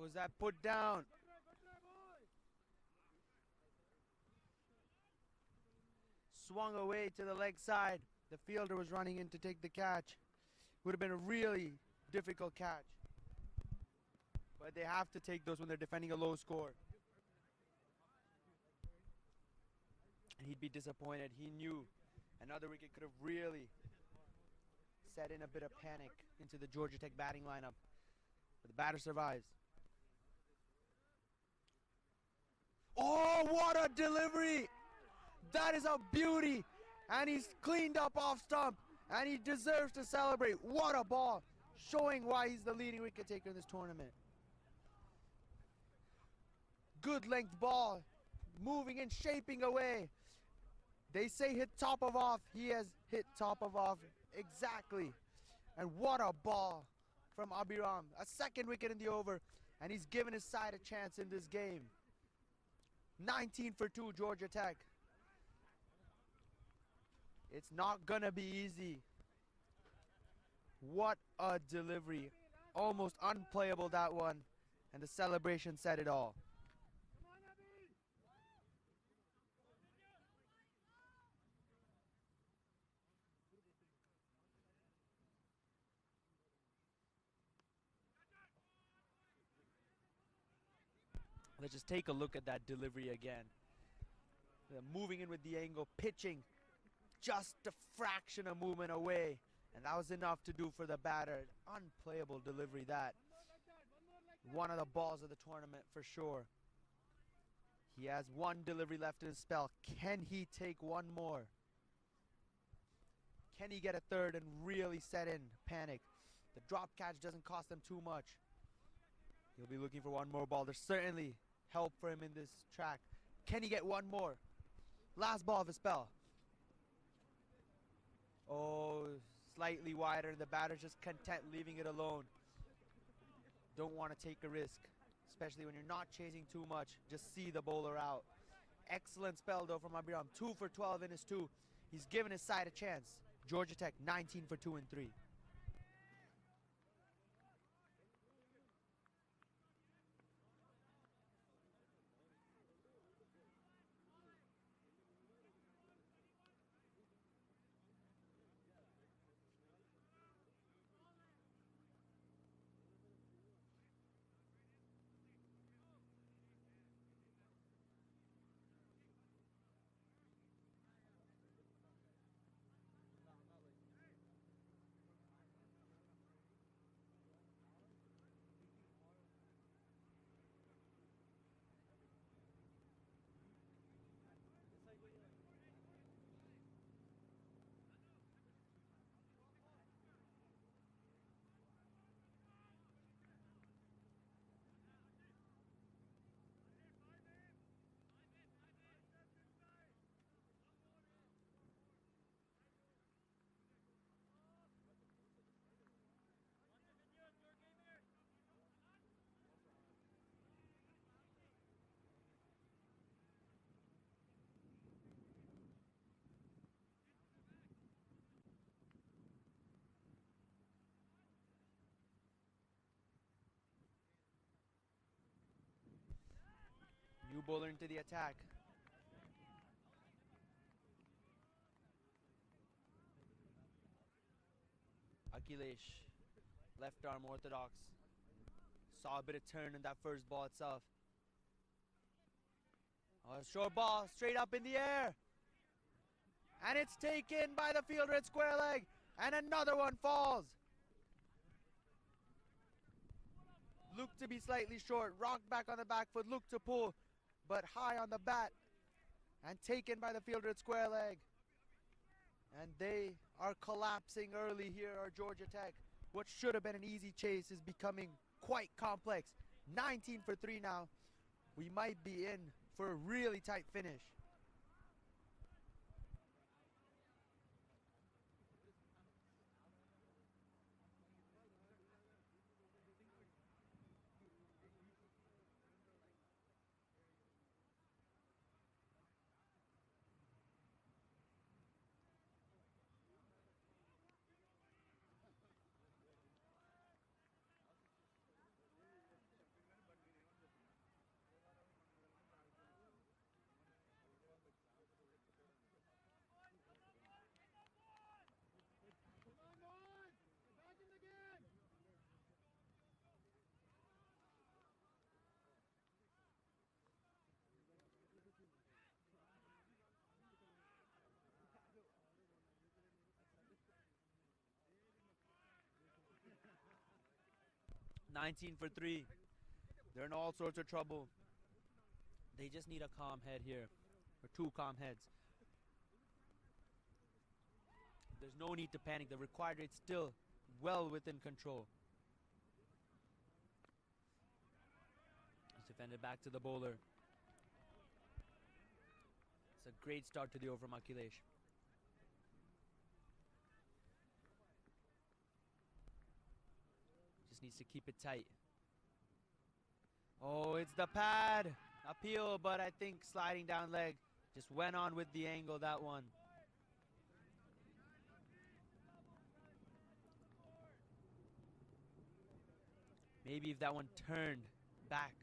Was that put down? Swung away to the leg side. The fielder was running in to take the catch. Would have been a really difficult catch. But they have to take those when they're defending a low score. And he'd be disappointed. He knew another wicket could have really set in a bit of panic into the Georgia Tech batting lineup. But the batter survives. Oh, what a delivery! That is a beauty! And he's cleaned up off stump. And he deserves to celebrate. What a ball! Showing why he's the leading wicket taker in this tournament. Good length ball. Moving and shaping away. They say hit top of off. He has hit top of off exactly. And what a ball from Abhiram. A second wicket in the over. And he's given his side a chance in this game. 19 for 2, Georgia Tech. It's not gonna be easy. What a delivery. Almost unplayable, that one. And the celebration said it all. Let's just take a look at that delivery again. Moving in with the angle, pitching just a fraction of movement away. And that was enough to do for the batter. Unplayable delivery, that. One of the balls of the tournament for sure. He has one delivery left in his spell. Can he take one more? Can he get a third and really set in panic? The drop catch doesn't cost him too much. He'll be looking for one more ball. There's certainly help for him in this track. Can he get one more? Last ball of his spell. Oh, slightly wider. The batter's just content leaving it alone. Don't want to take a risk, especially when you're not chasing too much. Just see the bowler out. Excellent spell though from Abhiram. 2 for 12 in his 2. He's given his side a chance. Georgia Tech 19 for 2 and 3. bowler into the attack. Akhilesh, left arm orthodox. Saw a bit of turn in that first ball itself. Oh, a short ball straight up in the air. And it's taken by the fielder at square leg. And another one falls. Looked to be slightly short. Rocked back on the back foot. Looked to pull. But high on the bat. And taken by the fielder at square leg. And they are collapsing early here, our Georgia Tech. What should have been an easy chase is becoming quite complex. 19 for 3 now. We might be in for a really tight finish. $19 for 3. They're in all sorts of trouble. They just need a calm head here, or 2 calm heads. There's no need to panic. The required rate's still well within control. It's defended back to the bowler. It's a great start to the over from Akhilesh. Just needs to keep it tight. Oh, it's the pad. Appeal, but I think sliding down leg just went on with the angle, that one. Maybe if that one turned back,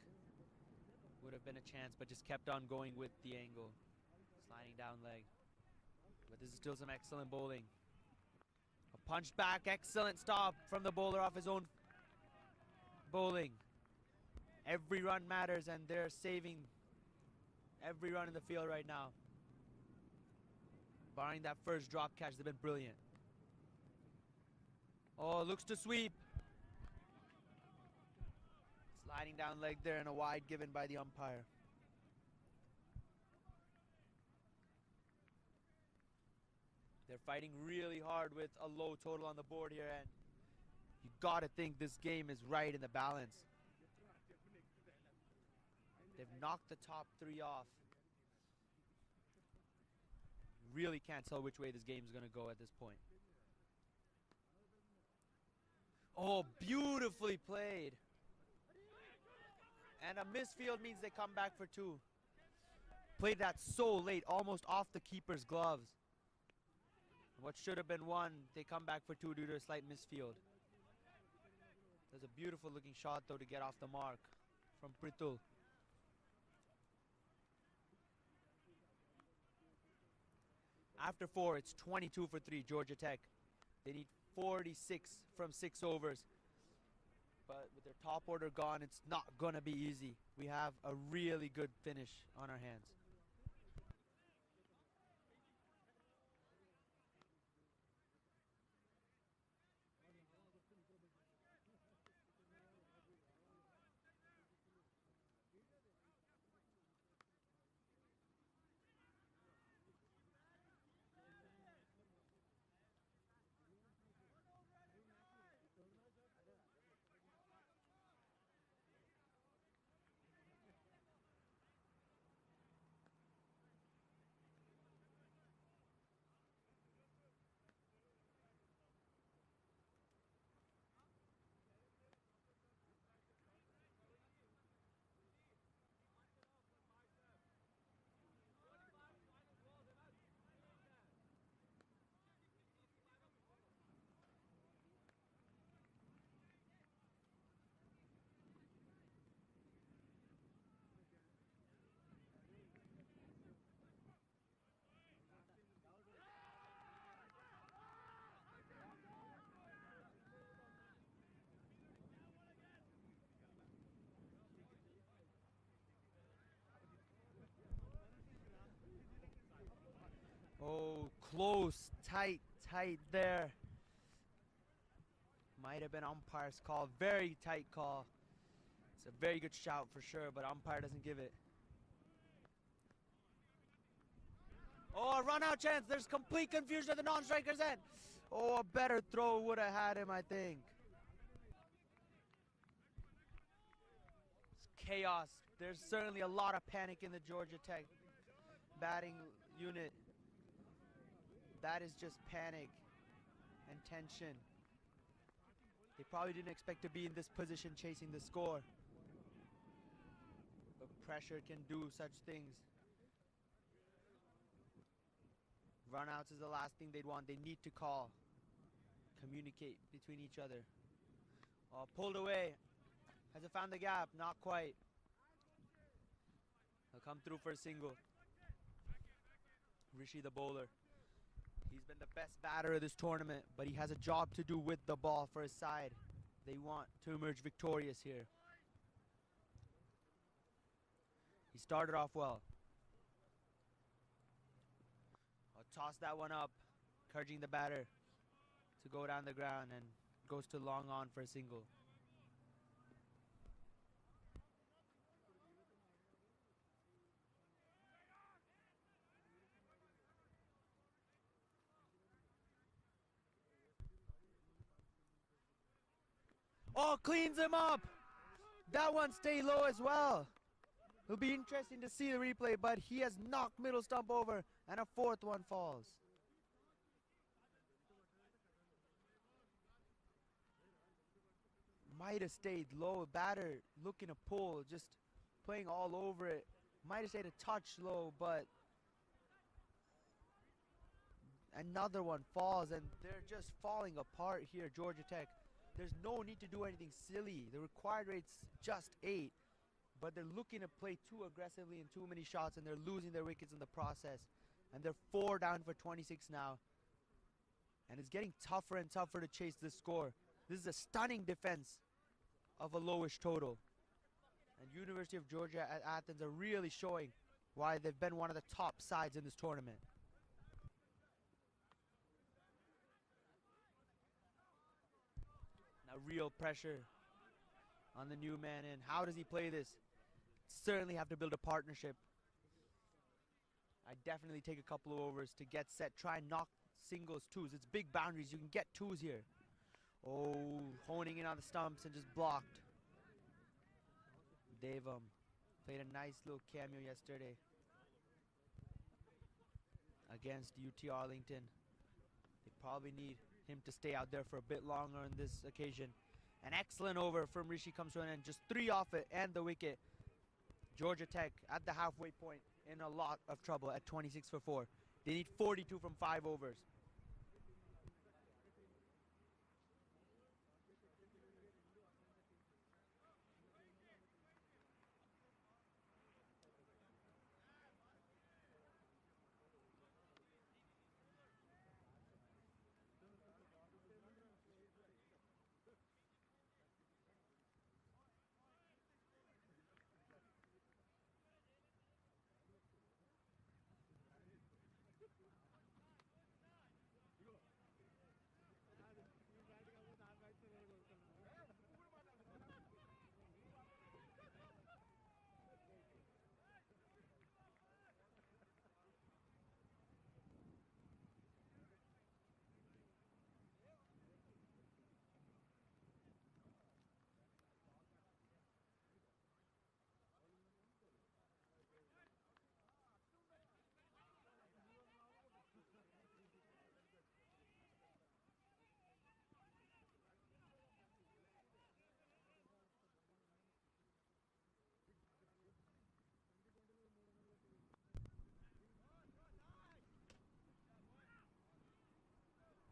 would have been a chance, but just kept on going with the angle. Sliding down leg. But this is still some excellent bowling. A punch back, excellent stop from the bowler off his own bowling. Every run matters, and they're saving every run in the field right now. Barring that first drop catch, they've been brilliant. Oh, looks to sweep. Sliding down leg there and a wide given by the umpire. They're fighting really hard with a low total on the board here, and you gotta think this game is right in the balance. They've knocked the top 3 off. Really can't tell which way this game is gonna go at this point. Oh, beautifully played. And a misfield means they come back for 2. Played that so late, almost off the keeper's gloves. What should have been 1, they come back for 2 due to a slight misfield. There's a beautiful looking shot though to get off the mark from Pritul. After 4, it's 22 for 3, Georgia Tech. They need 46 from 6 overs. But with their top order gone, it's not going to be easy. We have a really good finish on our hands. Oh, close, tight there. Might have been umpire's call. Very tight call. It's a very good shout for sure, but umpire doesn't give it. Oh, a run out chance. There's complete confusion at the non-striker's end. Oh, a better throw would have had him, I think. It's chaos. There's certainly a lot of panic in the Georgia Tech batting unit. That is just panic and tension. They probably didn't expect to be in this position chasing the score. But pressure can do such things. Runouts is the last thing they'd want. They need to call. Communicate between each other. Oh, pulled away. Has it found the gap? Not quite. He'll come through for a single. Rishi the bowler. He's been the best batter of this tournament, but he has a job to do with the ball for his side. They want to emerge victorious here. He started off well. I'll toss that one up, encouraging the batter to go down the ground, and goes to long on for a single. Oh, cleans him up. That one stayed low as well. It'll be interesting to see the replay, but he has knocked middle stump over, and a fourth one falls. Might have stayed low. Batter looking to pull, just playing all over it. Might have stayed a touch low, but another one falls, and they're just falling apart here, Georgia Tech. There's no need to do anything silly. The required rate's just 8, but they're looking to play too aggressively and too many shots, and they're losing their wickets in the process. And they're 4 down for 26 now. And it's getting tougher and tougher to chase this score. This is a stunning defense of a lowish total. And University of Georgia at Athens are really showing why they've been one of the top sides in this tournament. Now real pressure on the new man in. How does he play this? Certainly have to build a partnership. I definitely take a couple of overs to get set. Try and knock singles, twos. It's big boundaries. You can get twos here. Oh, honing in on the stumps and just blocked. Devam played a nice little cameo yesterday against UT Arlington. They probably need him to stay out there for a bit longer on this occasion. An excellent over from Rishi comes to an end. Just 3 off it and the wicket. Georgia Tech at the halfway point in a lot of trouble at 26 for 4. They need 42 from 5 overs.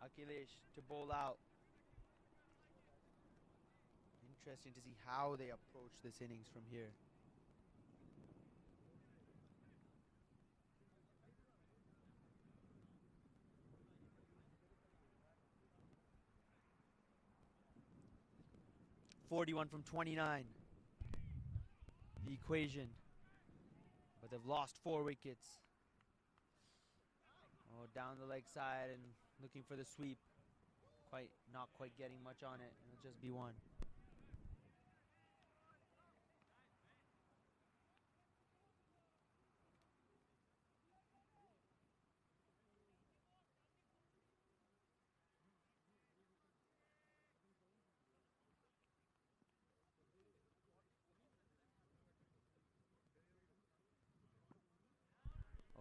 Akhilesh to bowl out. Interesting to see how they approach this innings from here. .41 from 29. The equation. But they've lost 4 wickets. Oh, down the leg side and looking for the sweep. Not quite getting much on it. It'll just be one.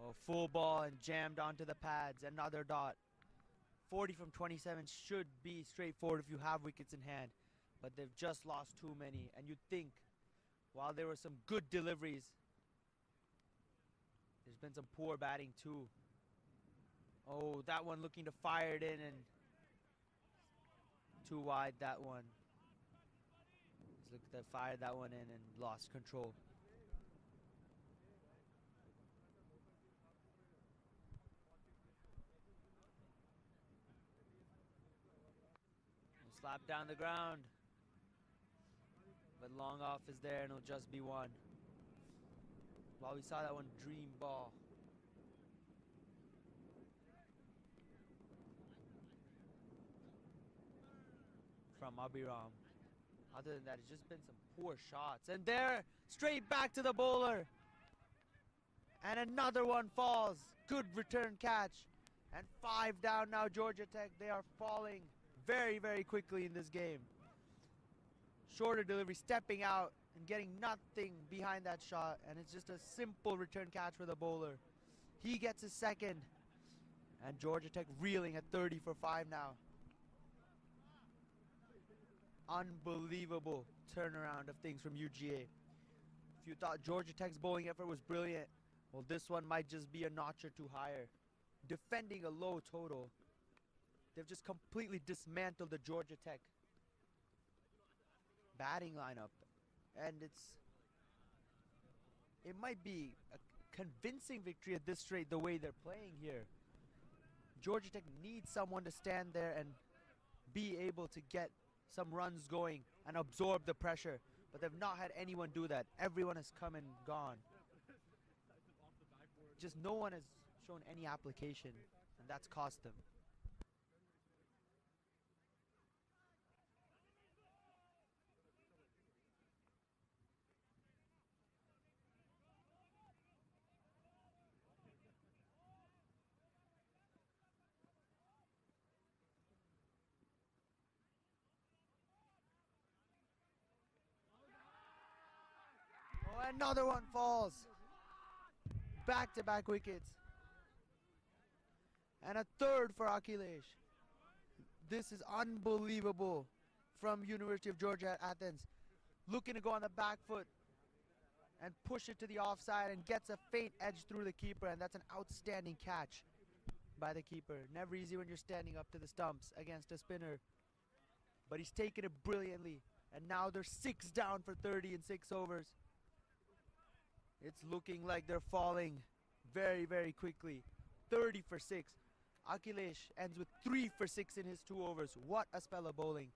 Oh, full ball and jammed onto the pads. Another dot. 40 from 27 should be straightforward if you have wickets in hand. But they've just lost too many. And you'd think, while there were some good deliveries, there's been some poor batting too. Oh, that one looking to fire it in and too wide, that one. Just look at that, fired that one in and lost control. Slap down the ground. But long off is there and it'll just be one. Well, we saw that one dream ball. From Abhiram. Other than that, it's just been some poor shots. And there, straight back to the bowler. And another one falls. Good return catch. And 5 down now, Georgia Tech. They are falling very, very quickly in this game. Shorter delivery, stepping out and getting nothing behind that shot. And it's just a simple return catch for the bowler. He gets his second. And Georgia Tech reeling at 30 for 5 now. Unbelievable turnaround of things from UGA. If you thought Georgia Tech's bowling effort was brilliant, well, this one might just be a notch or two higher. Defending a low total, they've just completely dismantled the Georgia Tech batting lineup. And it might be a convincing victory at this rate, the way they're playing here. Georgia Tech needs someone to stand there and be able to get some runs going and absorb the pressure, but they've not had anyone do that. Everyone has come and gone. Just no one has shown any application, and that's cost them. Oh, another one falls. Back-to-back wickets. And a third for Akhilesh. This is unbelievable from University of Georgia at Athens. Looking to go on the back foot and push it to the offside and gets a faint edge through the keeper, and that's an outstanding catch by the keeper. Never easy when you're standing up to the stumps against a spinner. But he's taken it brilliantly, and now they're 6 down for 30 in 6 overs. It's looking like they're falling very, very quickly. 30 for 6. Akhilesh ends with 3 for 6 in his 2 overs. What a spell of bowling.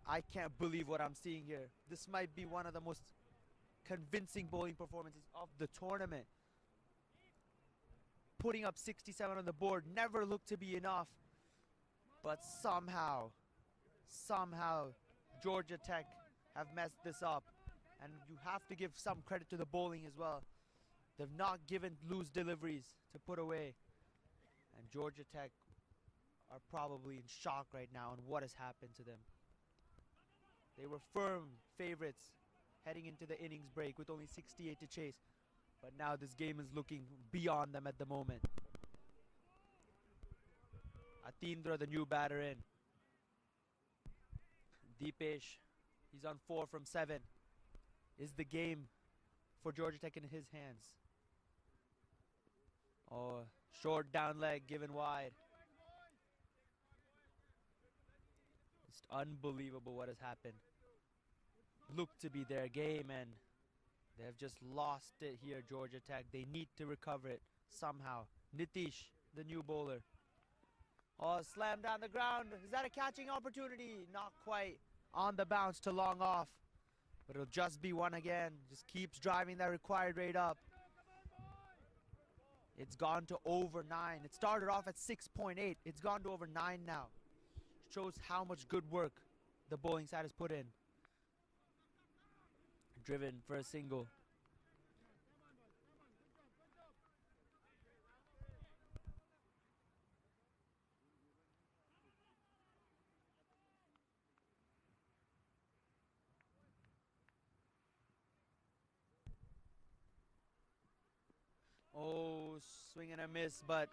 I can't believe what I'm seeing here. This might be one of the most convincing bowling performances of the tournament. Putting up 67 on the board never looked to be enough. But somehow, Georgia Tech have messed this up. And you have to give some credit to the bowling as well. They've not given loose deliveries to put away. And Georgia Tech are probably in shock right now on what has happened to them. They were firm favorites heading into the innings break with only 68 to chase. But now this game is looking beyond them at the moment. Atindra, the new batter, in. Deepesh, he's on 4 from 7. Is the game for Georgia Tech in his hands? Oh, short down leg given wide. It's unbelievable what has happened. Looked to be their game, and they have just lost it here, Georgia Tech. They need to recover it somehow. Nitish, the new bowler. Oh, slam down the ground. Is that a catching opportunity? Not quite. On the bounce to long off. But it'll just be one again. Just keeps driving that required rate up. It's gone to over 9. It started off at 6.8. It's gone to over 9 now. Shows how much good work the bowling side has put in. Driven for a single. Oh, swing and a miss, but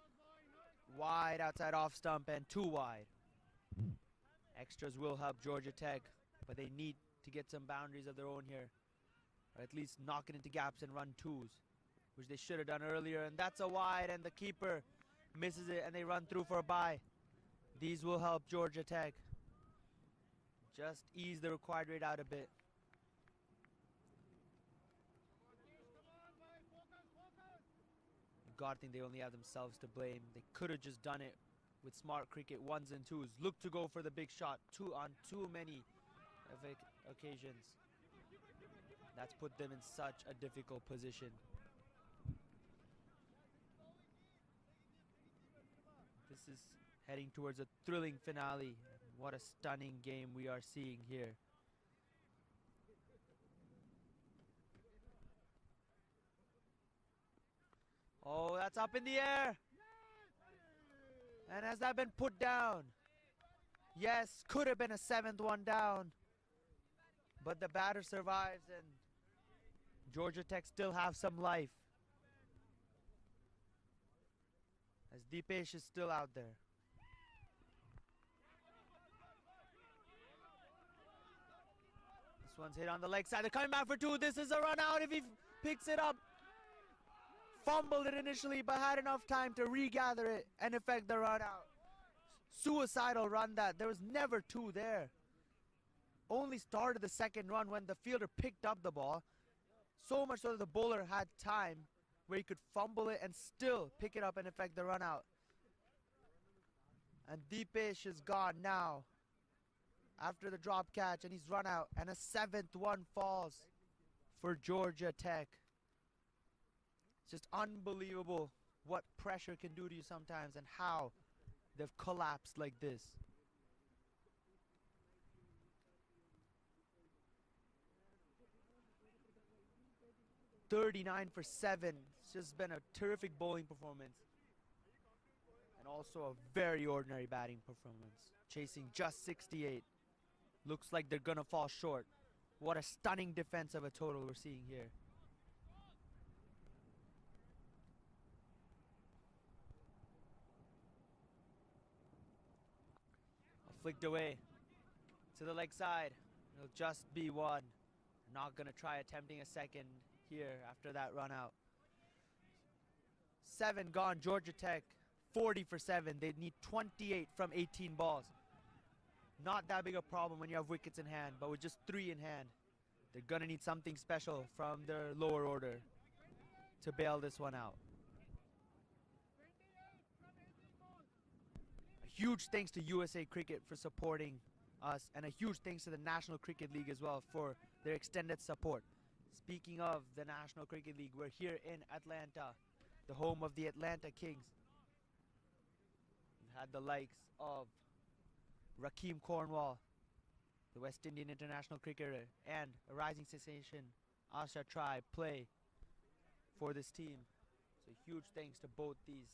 wide outside off stump and too wide. Extras will help Georgia Tech, but they need to get some boundaries of their own here. Or at least knock it into gaps and run twos, which they should have done earlier. And that's a wide, and the keeper misses it, and they run through for a bye. These will help Georgia Tech just ease the required rate out a bit. God, I think they only have themselves to blame. They could have just done it with smart cricket, ones and twos. Look to go for the big shot on too many occasions. That's put them in such a difficult position. This is heading towards a thrilling finale. What a stunning game we are seeing here. Oh, that's up in the air. And has that been put down? Yes, could have been a 7th one down. But the batter survives, and Georgia Tech still have some life. As Deepesh is still out there. This one's hit on the leg side. They're coming back for 2. This is a run out if he picks it up. Fumbled it initially, but had enough time to regather it and effect the run out. Suicidal run that. There was never 2 there. Only started the second run when the fielder picked up the ball. So much so that the bowler had time where he could fumble it and still pick it up and effect the run out. And Deepesh is gone now after the drop catch, and he's run out, and a 7th one falls for Georgia Tech. It's just unbelievable what pressure can do to you sometimes and how they've collapsed like this. .39 for 7. It's just been a terrific bowling performance. And also a very ordinary batting performance. Chasing just 68. Looks like they're gonna fall short. What a stunning defense of a total we're seeing here. Flicked away to the leg side. It'll just be 1. Not gonna try attempting a second here after that run out. 7 gone. Georgia Tech 40 for 7. They need 28 from 18 balls. Not that big a problem when you have wickets in hand, but with just 3 in hand, they're gonna need something special from their lower order to bail this one out. Huge thanks to USA Cricket for supporting us, and a huge thanks to the National Cricket League as well for their extended support. Speaking of the National Cricket League, we're here in Atlanta, the home of the Atlanta Kings. We've had the likes of Rakeem Cornwall, the West Indian international cricketer, and a rising sensation, Asha Tribe, play for this team. So huge thanks to both these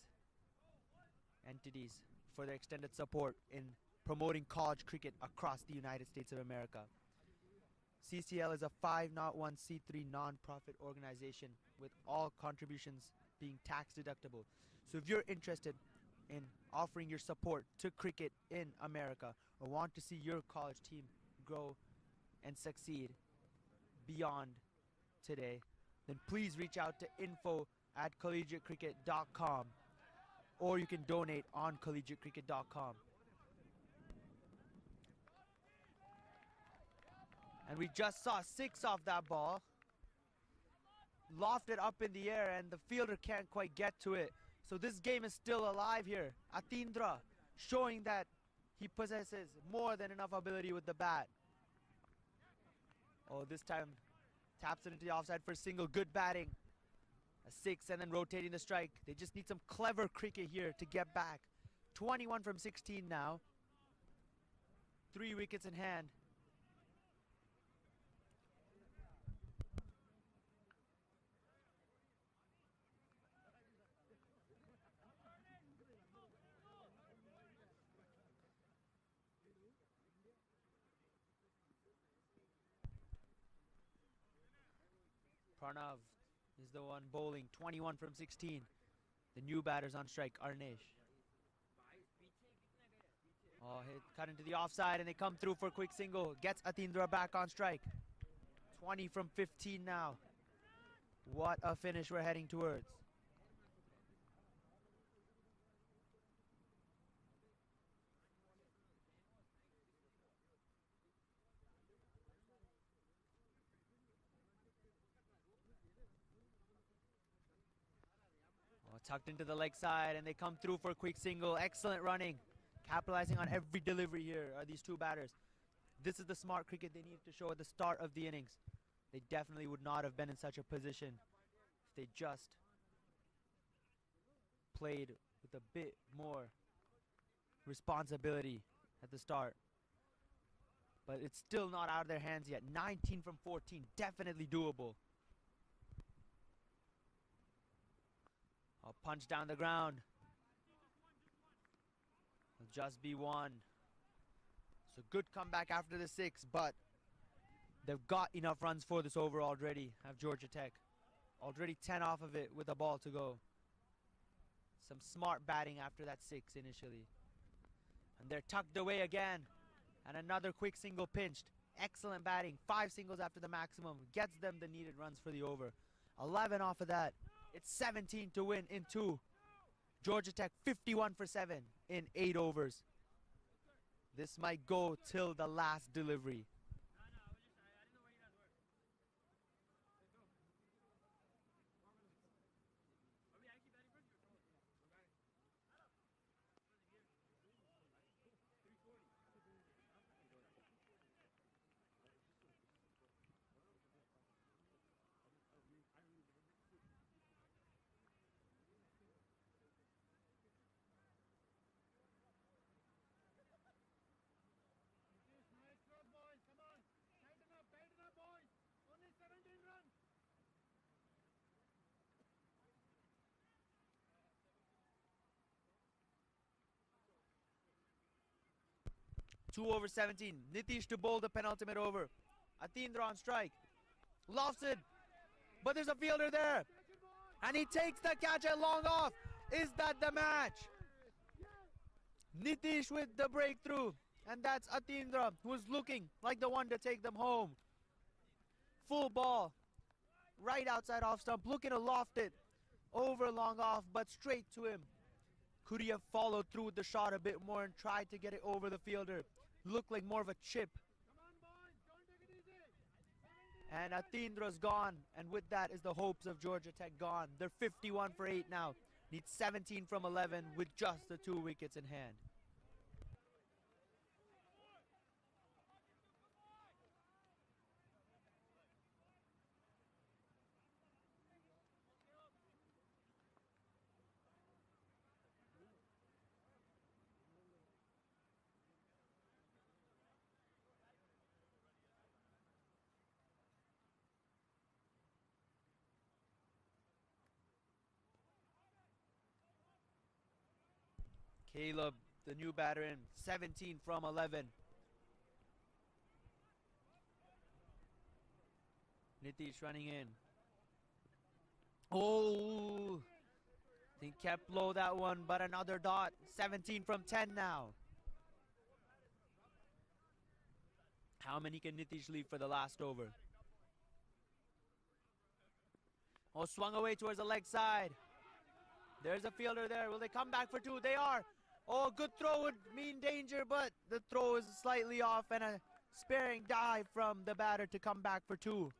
entities for their extended support in promoting college cricket across the United States of America. CCL is a 501c3 non-profit organization with all contributions being tax deductible. So if you're interested in offering your support to cricket in America or want to see your college team grow and succeed beyond today, then please reach out to info@collegiatecricket.com, or you can donate on collegiatecricket.com. And we just saw 6 off that ball. Lofted up in the air, and the fielder can't quite get to it. So this game is still alive here. Atindra showing that he possesses more than enough ability with the bat. Oh, this time taps it into the offside for a single. Good batting. A 6 and then rotating the strike. They just need some clever cricket here to get back. 21 from 16 now. 3 wickets in hand. Pranav is the one bowling. 21 from 16. The new batters on strike, Arnesh. Oh, hit cut into the offside and they come through for a quick single. Gets Atindra back on strike. 20 from 15 now. What a finish we're heading towards. Oh, tucked into the leg side and they come through for a quick single. Excellent running. Capitalizing on every delivery here are these two batters. This is the smart cricket they need to show at the start of the innings. They definitely would not have been in such a position if they just played with a bit more responsibility at the start. But it's still not out of their hands yet. 19 from 14, definitely doable. A punch down the ground. It'll just be one. So good comeback after the 6, but they've got enough runs for this over already, have Georgia Tech. Already 10 off of it with a ball to go. Some smart batting after that 6 initially. And they're tucked away again. And another quick single pinched. Excellent batting. 5 singles after the maximum. Gets them the needed runs for the over. 11 off of that. It's 17 to win in 2. Georgia Tech 51 for 7 in 8 overs. This might go till the last delivery. Two over 17. Nitish to bowl the penultimate over. Atindra on strike. Lofts it. But there's a fielder there. And he takes the catch at long off. Is that the match? Nitish with the breakthrough. And that's Atindra, who's looking like the one to take them home. Full ball. Right outside off stump. Looking to loft it. Over long off, but straight to him. Could he have followed through with the shot a bit more and tried to get it over the fielder? Looked like more of a chip. And Atindra's gone. And with that is the hopes of Georgia Tech gone. They're 51 for 8 now. Need 17 from 11 with just the 2 wickets in hand. Caleb, the new batter in, 17 from 11. Nitish running in. Oh, they kept low that one, but another dot. 17 from 10 now. How many can Nitish leave for the last over? Oh, swung away towards the leg side. There's a fielder there. Will they come back for 2? They are. Oh, a good throw would mean danger, but the throw is slightly off and a sparing dive from the batter to come back for 2.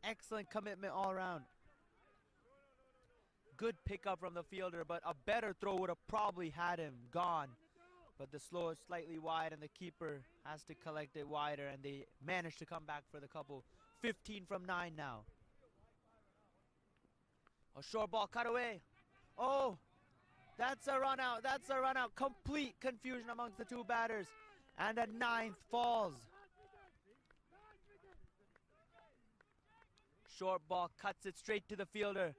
Excellent commitment all around. Good pickup from the fielder, but a better throw would have probably had him gone. But the slow is slightly wide and the keeper has to collect it wider, and they managed to come back for the couple 15 from 9 now. A short ball cut away. Oh, that's a run out. That's a run out. Complete confusion amongst the two batters. And a 9th falls. Short ball cuts it straight to the fielder.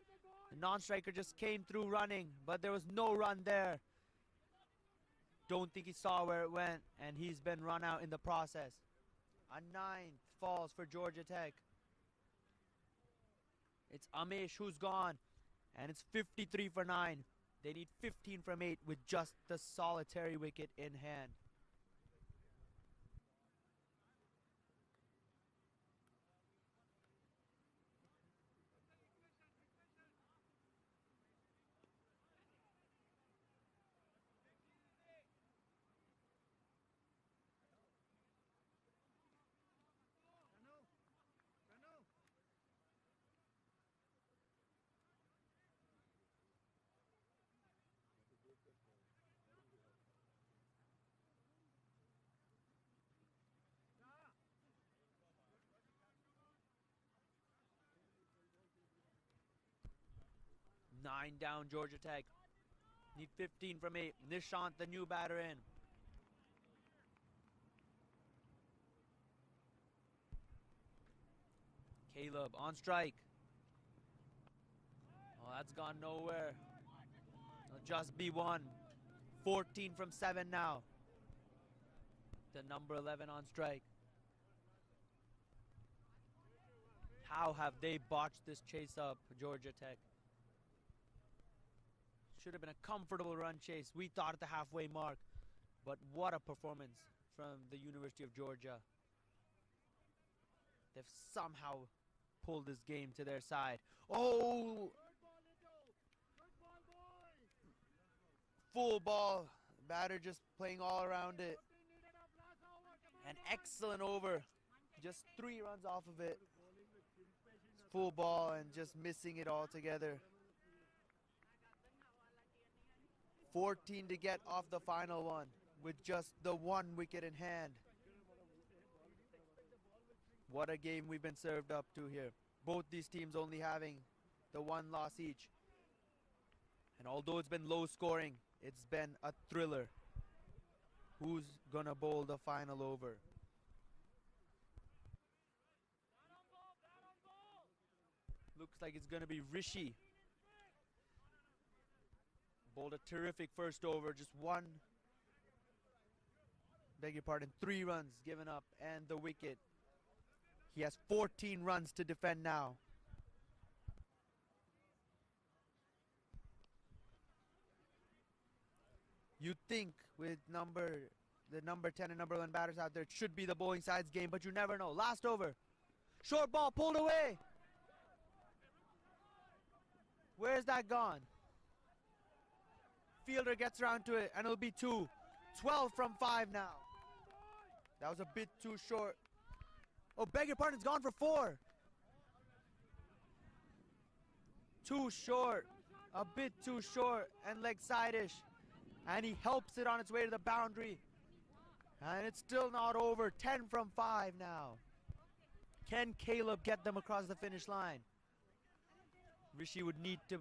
The non-striker just came through running, but there was no run there. Don't think he saw where it went, and he's been run out in the process. A 9th falls for Georgia Tech. It's Amish who's gone, and it's 53 for 9. They need 15 from 8 with just the solitary wicket in hand. Nine down, Georgia Tech. Need 15 from 8. Nishant, the new batter, in. Caleb on strike. Oh, that's gone nowhere. It'll just be one. 14 from 7 now. The number 11 on strike. How have they botched this chase up, Georgia Tech? Should have been a comfortable run chase, we thought, at the halfway mark. But what a performance from the University of Georgia. They've somehow pulled this game to their side. Oh! Full ball. Batter just playing all around it. An excellent over. Just 3 runs off of it. Full ball and just missing it altogether. 14 to get off the final one with just the 1 wicket in hand. What a game we've been served up to here. Both these teams only having the 1 loss each. And although it's been low scoring, it's been a thriller. Who's gonna bowl the final over? Looks like it's gonna be Rishi. Bowled a terrific first over, just 3 runs given up and the wicket. He has 14 runs to defend now. You'd think with the number 10 and number 11 batters out there, it should be the bowling side's game, but you never know. Last over. Short ball pulled away. Where's that gone? Fielder gets around to it, and it'll be 2. 12 from 5 now. That was a bit too short. Oh, beg your pardon, it's gone for 4. Too short. A bit too short and leg side-ish. And he helps it on its way to the boundary. And it's still not over. 10 from 5 now. Can Caleb get them across the finish line? Rishi would need to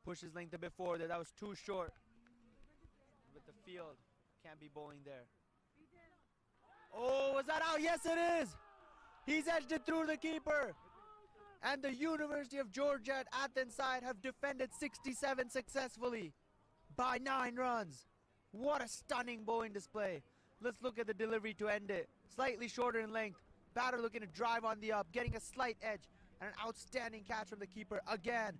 push his length a bit forward. That was too short. But the field can't be bowling there. Oh, was that out? Yes, it is. He's edged it through the keeper. And the University of Georgia at Athens side have defended 67 successfully by 9 runs. What a stunning bowling display. Let's look at the delivery to end it. Slightly shorter in length. Batter looking to drive on the up, getting a slight edge, and an outstanding catch from the keeper again.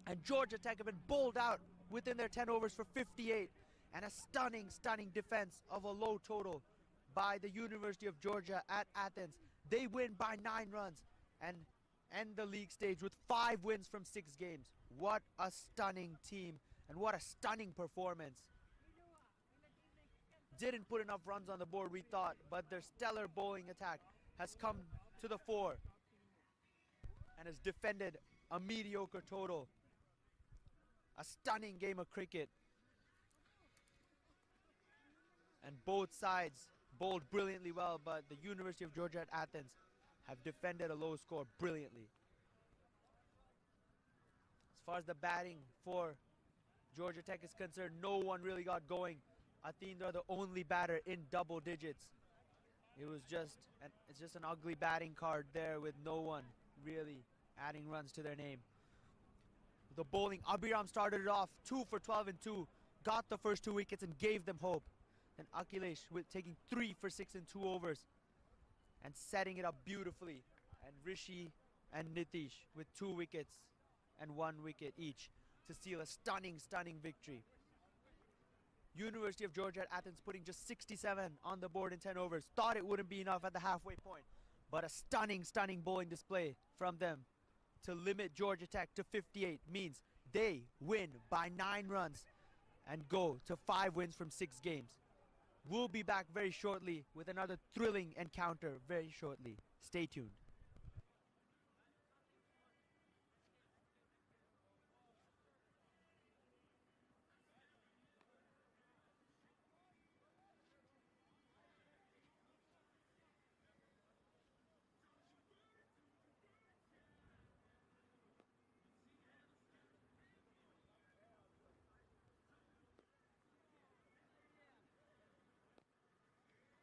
And Georgia Tech have been bowled out within their 10 overs for 58. And a stunning, stunning defense of a low total by the University of Georgia at Athens. They win by 9 runs and end the league stage with 5 wins from 6 games. What a stunning team and what a stunning performance. Didn't put enough runs on the board, we thought, but their stellar bowling attack has come to the fore and has defended a mediocre total. A stunning game of cricket. And both sides bowled brilliantly well, but the University of Georgia at Athens have defended a low score brilliantly. As far as the batting for Georgia Tech is concerned, no one really got going. Athens are the only batter in double digits. It's just an ugly batting card there with no one really adding runs to their name. The bowling, Abhiram started it off 2 for 12 and 2, got the first 2 wickets and gave them hope. And Akhilesh with taking 3 for 6 and 2 overs and setting it up beautifully. And Rishi and Nitish with 2 wickets and 1 wicket each to seal a stunning victory. University of Georgia at Athens putting just 67 on the board in 10 overs. Thought it wouldn't be enough at the halfway point, but a stunning bowling display from them to limit Georgia Tech to 58 means they win by 9 runs and go to 5 wins from 6 games. We'll be back very shortly with another thrilling encounter very shortly. Stay tuned.